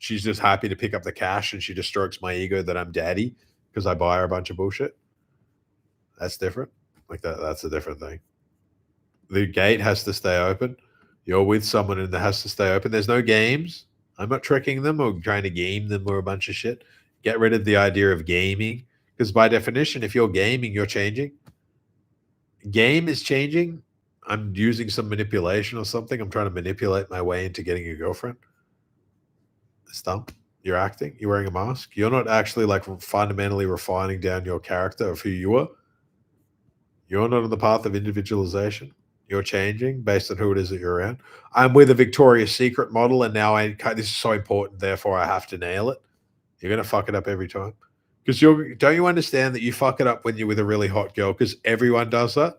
just happy to pick up the cash, and she just strokes my ego that I'm daddy because I buy her a bunch of bullshit. That's different. Like that's a different thing. The gate has to stay open. You're with someone and it has to stay open. There's no games. I'm not tricking them or trying to game them or a bunch of shit. Get rid of the idea of gaming, because by definition, if you're gaming, you're changing. Game is changing. I'm using some manipulation or something. I'm trying to manipulate my way into getting a girlfriend. It's dumb. You're acting. You're wearing a mask. You're not actually like fundamentally refining down your character of who you are. You're not on the path of individualization. You're changing based on who it is that you're around. I'm with a Victoria's Secret model, and now this is so important, therefore I have to nail it. You're going to fuck it up every time. Because don't you understand that you fuck it up when you're with a really hot girl? Because everyone does that.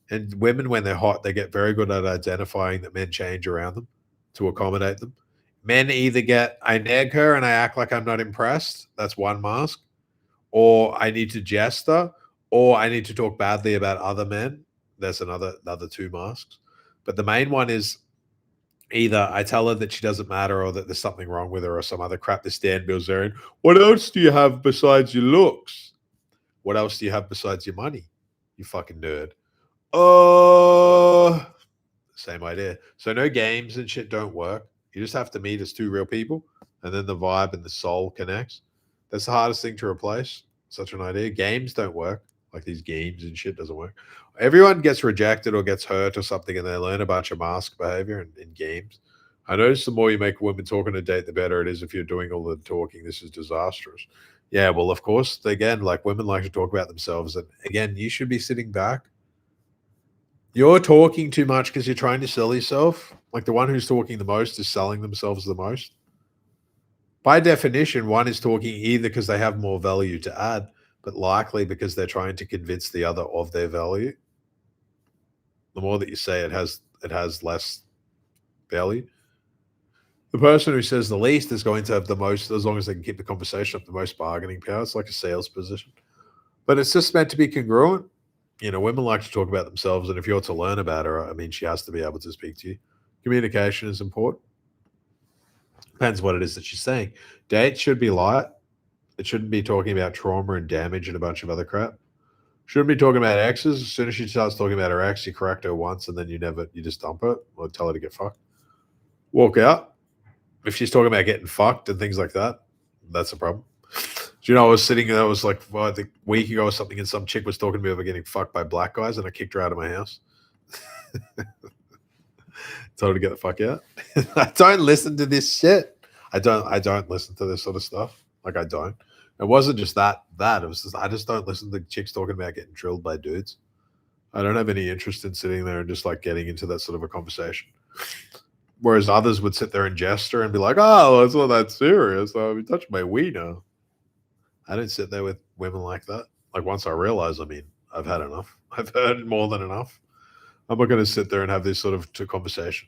And women, when they're hot, they get very good at identifying that men change around them to accommodate them. Men either get, I nag her and I act like I'm not impressed. That's one mask. Or I need to jester. Or I need to talk badly about other men. There's another two masks. But the main one is either I tell her that she doesn't matter or that there's something wrong with her or some other crap this Dan Bilzerian. What else do you have besides your looks? What else do you have besides your money? You fucking nerd. Same idea. So no games and shit don't work. You just have to meet as two real people, and then the vibe and the soul connects. That's the hardest thing to replace. Such an idea. Games don't work. Like these games and shit doesn't work. Everyone gets rejected or gets hurt or something, and they learn a bunch of mask behavior in games. I notice the more you make women talk on a date, the better it is. If you're doing all the talking, this is disastrous. Yeah, well, of course, again, like women like to talk about themselves. And again, you should be sitting back. You're talking too much because you're trying to sell yourself. Like the one who's talking the most is selling themselves the most. By definition, one is talking either because they have more value to add, but likely because they're trying to convince the other of their value. The more that you say it has less value. The person who says the least is going to have the most, as long as they can keep the conversation up, the most bargaining power. It's like a sales position. But it's just meant to be congruent. You know, women like to talk about themselves, and if you're to learn about her, I mean, she has to be able to speak to you. Communication is important. Depends what it is that she's saying. Dates should be light. It shouldn't be talking about trauma and damage and a bunch of other crap. Shouldn't be talking about exes. As soon as she starts talking about her ex, you correct her once, and then you just dump her or tell her to get fucked. Walk out. If she's talking about getting fucked and things like that, that's a problem. Do you know, I was sitting there, I was like, I think a week ago or something, and some chick was talking to me about getting fucked by black guys, and I kicked her out of my house. Told her to get the fuck out. I don't listen to this shit. I don't listen to this sort of stuff. Like I don't. It wasn't just that. It was just I just don't listen to chicks talking about getting drilled by dudes. I don't have any interest in sitting there and just like getting into that sort of a conversation. Whereas others would sit there and gesture and be like, "Oh, it's not that serious. You touched my wiener." I don't sit there with women like that. Like once I realize, I mean, I've had enough. I've heard more than enough. I'm not going to sit there and have this sort of conversation.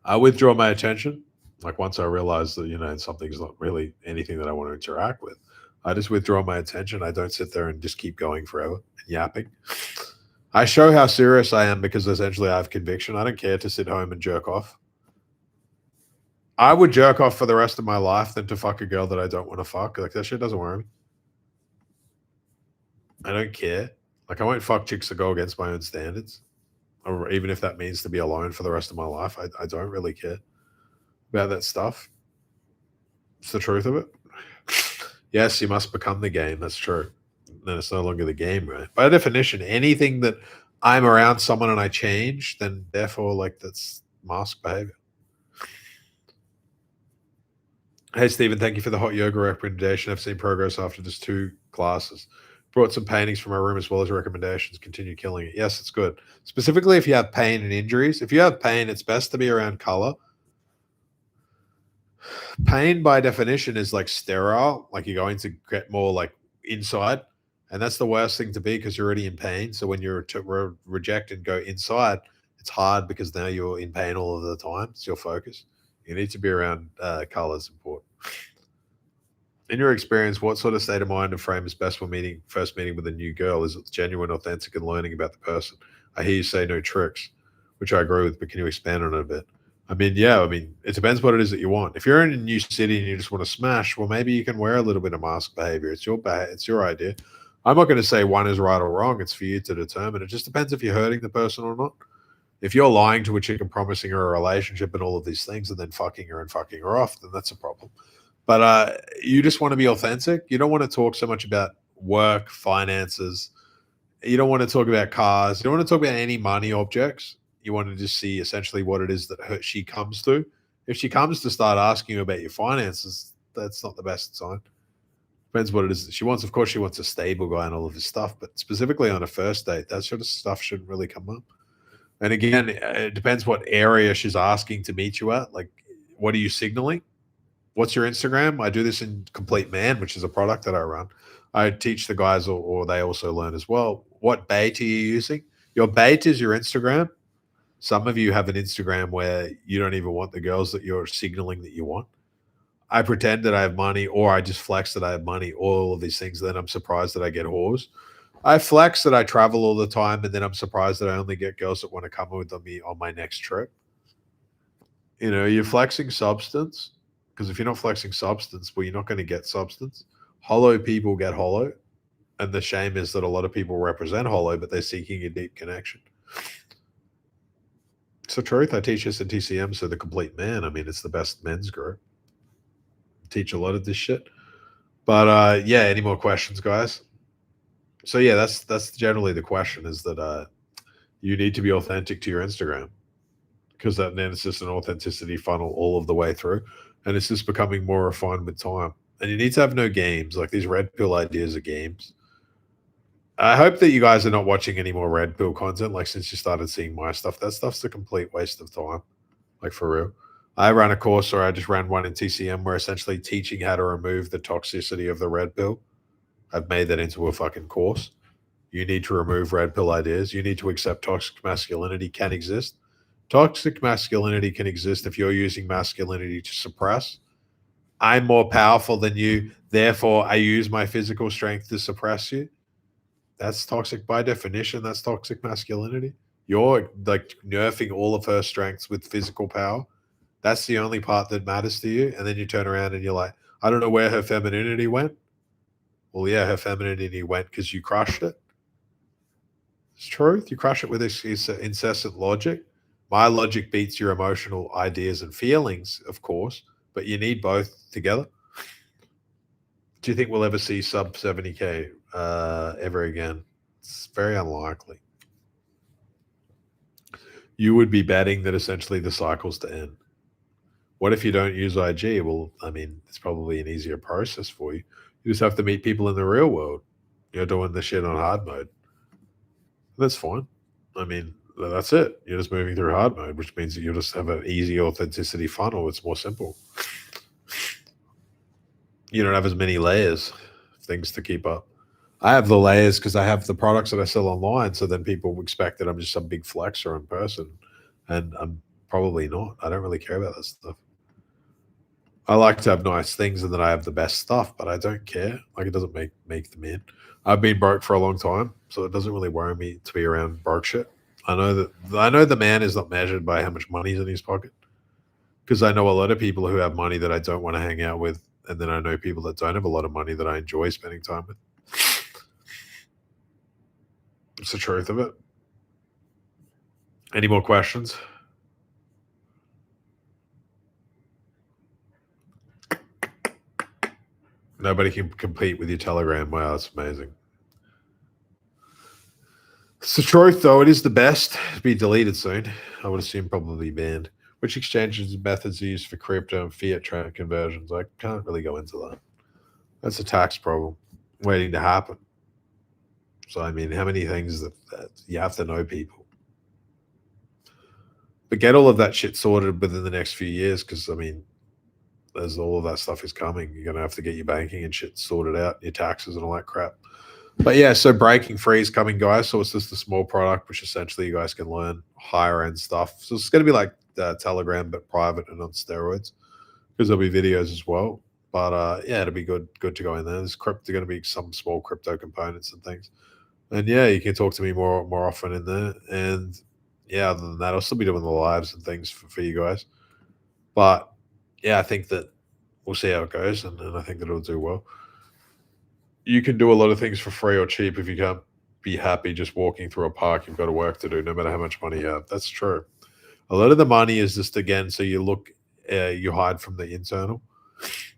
I withdraw my attention. Like once I realize that, you know, something's not really anything that I want to interact with, I just withdraw my attention. I don't sit there and just keep going forever and yapping. I show how serious I am because essentially I have conviction. I don't care to sit home and jerk off. I would jerk off for the rest of my life than to fuck a girl that I don't want to fuck. Like that shit doesn't worry me. I don't care. Like I won't fuck chicks that go against my own standards. Or even if that means to be alone for the rest of my life. I don't really care about that stuff. It's the truth of it. Yes, you must become the game. That's true. Then it's no longer the game, right? By definition, anything that I'm around someone and I change, then therefore, like that's mask behavior. Hey, Stephen, thank you for the hot yoga recommendation. I've seen progress after just 2 classes. Brought some paintings from my room as well as recommendations. Continue killing it. Yes, it's good. Specifically if you have pain and injuries. If you have pain, it's best to be around color. Pain by definition is like sterile. Like you're going to get more like inside. And that's the worst thing to be because you're already in pain. So when you're to reject and go inside, It's hard because now you're in pain all of the time. It's your focus. You need to be around colors important. In your experience, what sort of state of mind and frame is best for first meeting with a new girl? Is it genuine, authentic, and learning about the person? I hear you say no tricks, which I agree with, but can you expand on it a bit? I mean, yeah, I mean, it depends what it is that you want. If you're in a new city and you just want to smash, well, maybe you can wear a little bit of mask behavior. It's your idea. I'm not going to say one is right or wrong. It's for you to determine. It just depends if you're hurting the person or not. If you're lying to a chick and promising her a relationship and all of these things and then fucking her off, then that's a problem. But you just want to be authentic. You don't want to talk so much about work, finances. You don't want to talk about cars. You don't want to talk about any money objects. You want to just see essentially what it is that she comes to. If she comes to start asking you about your finances, that's not the best sign. Depends what it is that she wants. Of course, she wants a stable guy and all of this stuff, but specifically on a first date, that sort of stuff shouldn't really come up. And again, it depends what area she's asking to meet you at. Like, what are you signaling? What's your Instagram? I do this in Complete Man, which is a product that I run. I teach the guys, or they also learn as well. What bait are you using? Your bait is your Instagram. Some of you have an Instagram where you don't even want the girls that you're signaling that you want. I pretend that I have money, or I just flex that I have money, all of these things. Then I'm surprised that I get whores. I flex that I travel all the time, and then I'm surprised that I only get girls that want to come with me on my next trip. You know, you're flexing substance. Because if you're not flexing substance, well, you're not going to get substance. Hollow people get hollow. And the shame is that a lot of people represent hollow, but they're seeking a deep connection. It's the truth. I teach this at TCM, so the Complete Man. I mean, it's the best men's group. Teach a lot of this shit. But yeah, any more questions, guys? So yeah, that's generally the question, is that you need to be authentic to your Instagram, because then it's just an authenticity funnel all of the way through. And it's just becoming more refined with time. And you need to have no games. Like, these red pill ideas are games. I hope that you guys are not watching any more red pill content. Like, since you started seeing my stuff, that stuff's a complete waste of time. Like, for real. I ran a course, or I just ran one in TCM, where essentially teaching how to remove the toxicity of the red pill. I've made that into a fucking course. You need to remove red pill ideas. You need to accept toxic masculinity can exist. Toxic masculinity can exist if you're using masculinity to suppress. I'm more powerful than you, therefore I use my physical strength to suppress you. That's toxic by definition. That's toxic masculinity. You're like nerfing all of her strengths with physical power. That's the only part that matters to you. And then you turn around and you're like, I don't know where her femininity went. Well, yeah, her femininity went because you crushed it. It's truth. You crush it with this incessant logic. My logic beats your emotional ideas and feelings, of course, but you need both together. Do you think we'll ever see sub 70K ever again? It's very unlikely. You would be betting that essentially the cycle's to end. What if you don't use IG? Well, I mean, it's probably an easier process for you. You just have to meet people in the real world. You're doing the shit on hard mode. That's fine. I mean, that's it. You're just moving through hard mode, which means that you'll just have an easy authenticity funnel. It's more simple. You don't have as many layers of things to keep up. I have the layers because I have the products that I sell online. So then people expect that I'm just some big flexer in person. And I'm probably not. I don't really care about that stuff. I like to have nice things and then I have the best stuff, but I don't care. Like, it doesn't make them in. I've been broke for a long time, so it doesn't really worry me to be around broke shit. I know the man is not measured by how much money's in his pocket, because I know a lot of people who have money that I don't want to hang out with, and then I know people that don't have a lot of money that I enjoy spending time with. It's the truth of it. Any more questions? Nobody can compete with your Telegram. Wow, that's amazing. It's the truth, though. It is the best. It'll be deleted soon. I would assume probably banned. Which exchanges and methods are used for crypto and fiat trade conversions? I can't really go into that. That's a tax problem waiting to happen. So, I mean, how many things that you have to know people? But get all of that shit sorted within the next few years, because, I mean, there's all of that stuff is coming. You're going to have to get your banking and shit sorted out, your taxes and all that crap. But yeah, so breaking free is coming, guys. So it's just a small product, which essentially you guys can learn higher end stuff. So it's going to be like Telegram, but private and on steroids, because there'll be videos as well. But yeah, it'll be good to go in there. There's going to be some small crypto components and things. And yeah, you can talk to me more often in there. And yeah, other than that, I'll still be doing the lives and things for you guys. But yeah, I think that we'll see how it goes, and I think that it'll do well. You can do a lot of things for free or cheap if you can't be happy just walking through a park. You've got a work to do, no matter how much money you have. That's true. A lot of the money is just, again, so you hide from the internal.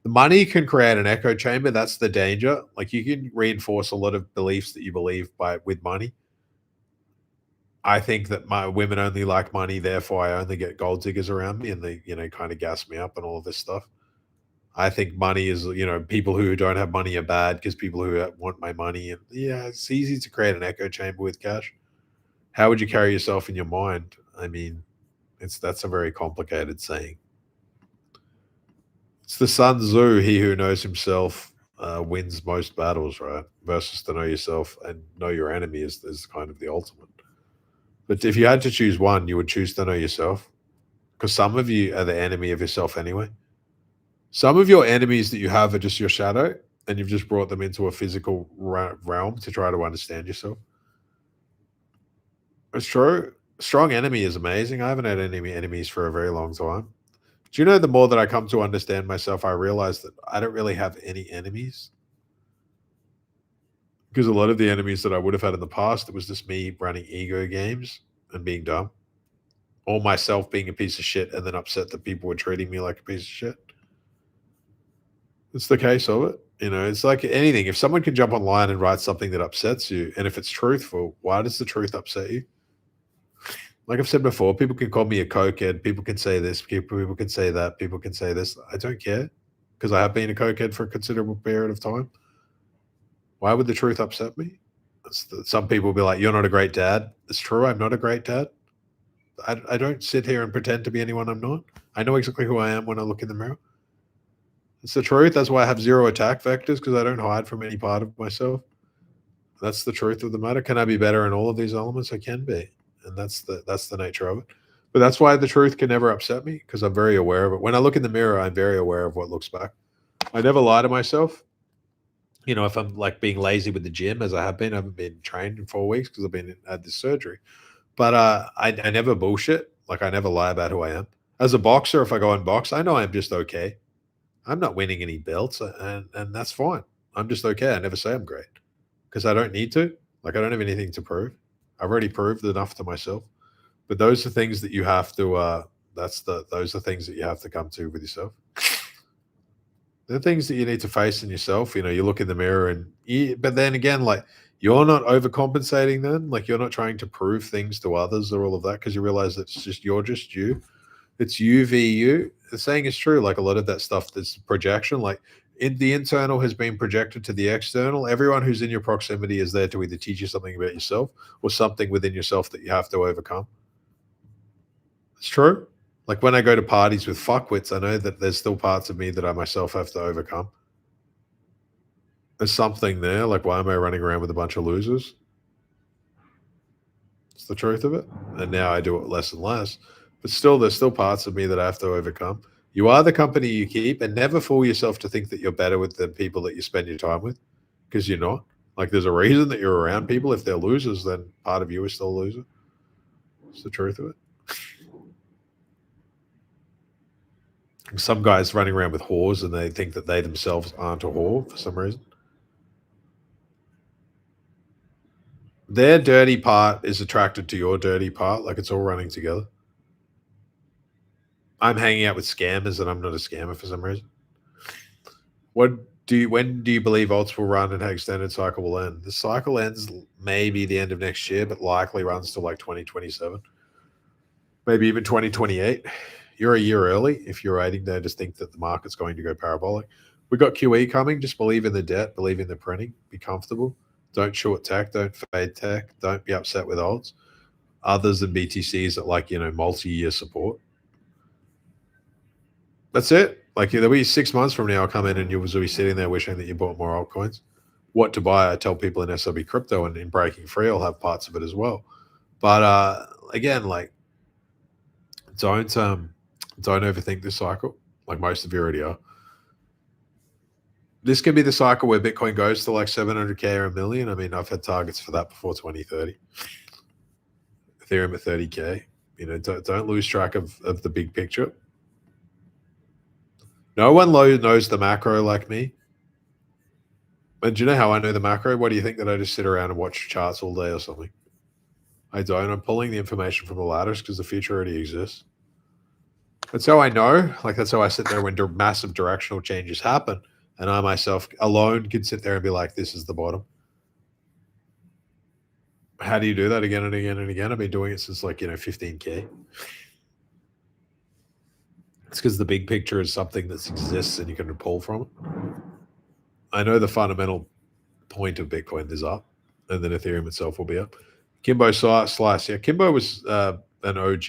The money can create an echo chamber. That's the danger. Like, you can reinforce a lot of beliefs that you believe with money. I think that my women only like money, therefore I only get gold diggers around me, and they, kind of gas me up and all of this stuff. I think money is, people who don't have money are bad because people who want my money. And yeah, it's easy to create an echo chamber with cash. How would you carry yourself in your mind? I mean, that's a very complicated saying. It's the Sun Tzu, he who knows himself wins most battles, right? Versus to know yourself and know your enemy is kind of the ultimate. But if you had to choose one, you would choose to know yourself, because some of you are the enemy of yourself anyway. Some of your enemies that you have are just your shadow, and you've just brought them into a physical realm to try to understand yourself. It's true. Strong enemy is amazing. I haven't had any enemies for a very long time. Do you know, the more that I come to understand myself, I realize that I don't really have any enemies. Because a lot of the enemies that I would have had in the past, it was just me running ego games and being dumb. Or myself being a piece of shit and then upset that people were treating me like a piece of shit. It's the case of it. It's like anything. If someone can jump online and write something that upsets you, and if it's truthful, why does the truth upset you? Like I've said before, people can call me a cokehead. People can say this. People can say that. People can say this. I don't care, because I have been a cokehead for a considerable period of time. Why would the truth upset me? Some people will be like, you're not a great dad. It's true. I'm not a great dad. I don't sit here and pretend to be anyone I'm not. I know exactly who I am when I look in the mirror. It's the truth. That's why I have 0 attack vectors, because I don't hide from any part of myself. That's the truth of the matter. Can I be better in all of these elements? I can be. And that's the nature of it. But that's why the truth can never upset me, because I'm very aware of it. When I look in the mirror, I'm very aware of what looks back. I never lie to myself. If I'm like being lazy with the gym, as I have been, I haven't been trained in 4 weeks because I've had this surgery. But I never bullshit. Like, I never lie about who I am. As a boxer, if I go and box, I know I'm just okay. I'm not winning any belts, and that's fine. I'm just okay. I never say I'm great, because I don't need to. Like, I don't have anything to prove. I've already proved enough to myself. But those are things that you have to. Those are things that you have to come to with yourself. They're things that you need to face in yourself. You look in the mirror, but then again, like, you're not overcompensating. Then, like, you're not trying to prove things to others or all of that, because you realize that you're just you. It's you v you. The saying is true. Like, a lot of that stuff, that's projection. Like, the internal has been projected to the external. Everyone who's in your proximity is there to either teach you something about yourself or something within yourself that you have to overcome. It's true. Like, when I go to parties with fuckwits, I know that there's still parts of me that I myself have to overcome. There's something there. Like, why am I running around with a bunch of losers? It's the truth of it. And now I do it less and less. But still, there's still parts of me that I have to overcome. You are the company you keep, and never fool yourself to think that you're better with the people that you spend your time with, because you're not. Like, there's a reason that you're around people. If they're losers, then part of you is still a loser. It's the truth of it. Some guys running around with whores, and they think that they themselves aren't a whore for some reason. Their dirty part is attracted to your dirty part. Like, it's all running together. I'm hanging out with scammers, and I'm not a scammer for some reason. When do you believe alts will run and how extended cycle will end? The cycle ends maybe the end of next year, but likely runs till like 2027, maybe even 2028. You're a year early if you're waiting there. Just think that the market's going to go parabolic. We got QE coming. Just believe in the debt, believe in the printing, be comfortable. Don't short tech, don't fade tech, don't be upset with alts. Others than BTCs at like, multi-year support. That's it. Like, there'll be 6 months from now, I'll come in and you'll be sitting there wishing that you bought more altcoins. what to buy, I tell people in SLB crypto, and in Breaking Free, I'll have parts of it as well. But again, like don't overthink this cycle, like most of you already are. This can be the cycle where Bitcoin goes to like 700K or a million. I mean, I've had targets for that before 2030. Ethereum at 30K. You know, don't lose track of the big picture. No one knows the macro like me. And do you know how I know the macro? What do you think, that I just sit around and watch charts all day or something? I don't. I'm pulling the information from the ladders because the future already exists. That's how I know. Like, that's how I sit there when massive directional changes happen. And I myself alone can sit there and be like, this is the bottom. How do you do that again and again and again? I've been doing it since like, 15K. It's because the big picture is something that exists and you can pull from it. I know the fundamental point of Bitcoin is up, and then Ethereum itself will be up. Kimbo Slice. Yeah, Kimbo was an OG.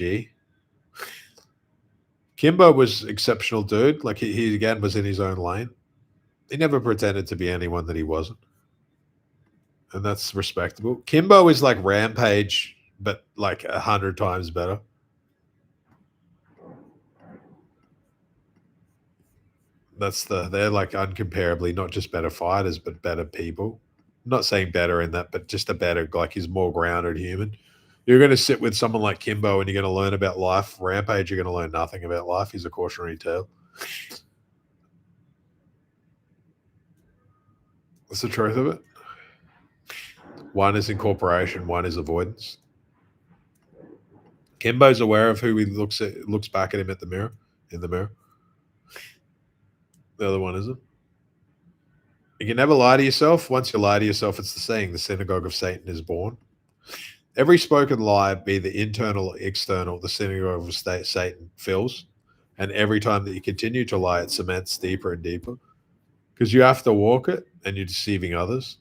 Kimbo was exceptional dude. Like he again was in his own lane. He never pretended to be anyone that he wasn't. And that's respectable. Kimbo is like Rampage, but like 100 times better. They're like uncomparably not just better fighters, but better people. I'm not saying better in that, but just a better, like he's more grounded human. You're going to sit with someone like Kimbo and you're going to learn about life. Rampage, you're going to learn nothing about life. He's a cautionary tale. That's the truth of it. One is incorporation, one is avoidance. Kimbo's aware of who he looks back at him in the mirror. The other one isn't. You can never lie to yourself. Once you lie to yourself, it's the saying, the synagogue of Satan is born. Every spoken lie, be the internal or external, the synagogue of Satan fills. And every time that you continue to lie, it cements deeper and deeper. Because you have to walk it and you're deceiving others.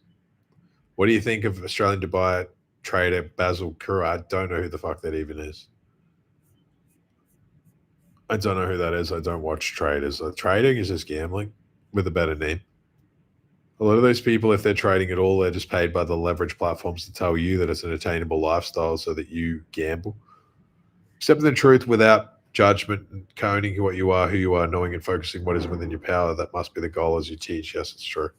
What do you think of Australian Dubai trader Basil Kura? I don't know who the fuck that even is. I don't know who that is. I don't watch traders. Trading is just gambling with a better name. A lot of those people, if they're trading at all, they're just paid by the leverage platforms to tell you that it's an attainable lifestyle so that you gamble. Accepting the truth without judgment and owning what you are, who you are, knowing and focusing what is within your power. That must be the goal as you teach. Yes, it's true.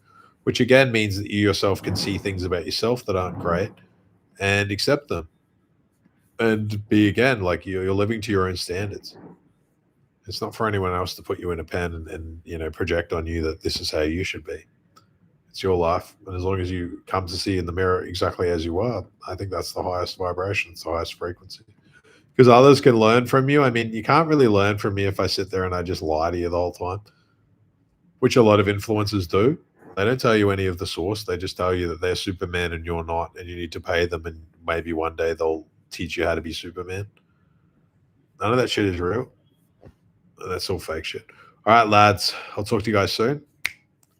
Which again means that you yourself can see things about yourself that aren't great and accept them. And be, again, like you're living to your own standards. It's not for anyone else to put you in a pen and project on you that this is how you should be. It's your life. And as long as you come to see in the mirror exactly as you are, I think that's the highest vibration. It's the highest frequency. Because others can learn from you. I mean, you can't really learn from me if I sit there and I just lie to you the whole time, which a lot of influencers do. They don't tell you any of the source. They just tell you that they're Superman and you're not, and you need to pay them, and maybe one day they'll teach you how to be Superman. None of that shit is real. That's all fake shit. All right, lads. I'll talk to you guys soon.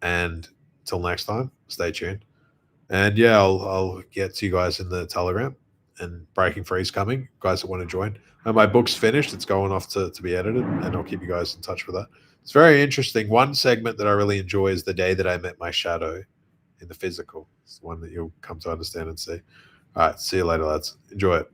And till next time, stay tuned. And yeah, I'll get to you guys in the Telegram, and Breaking Free is coming. Guys that want to join. And my book's finished. It's going off to be edited, and I'll keep you guys in touch with that. It's very interesting. One segment that I really enjoy is the day that I met my shadow in the physical. It's the one that you'll come to understand and see. All right. See you later, lads. Enjoy it.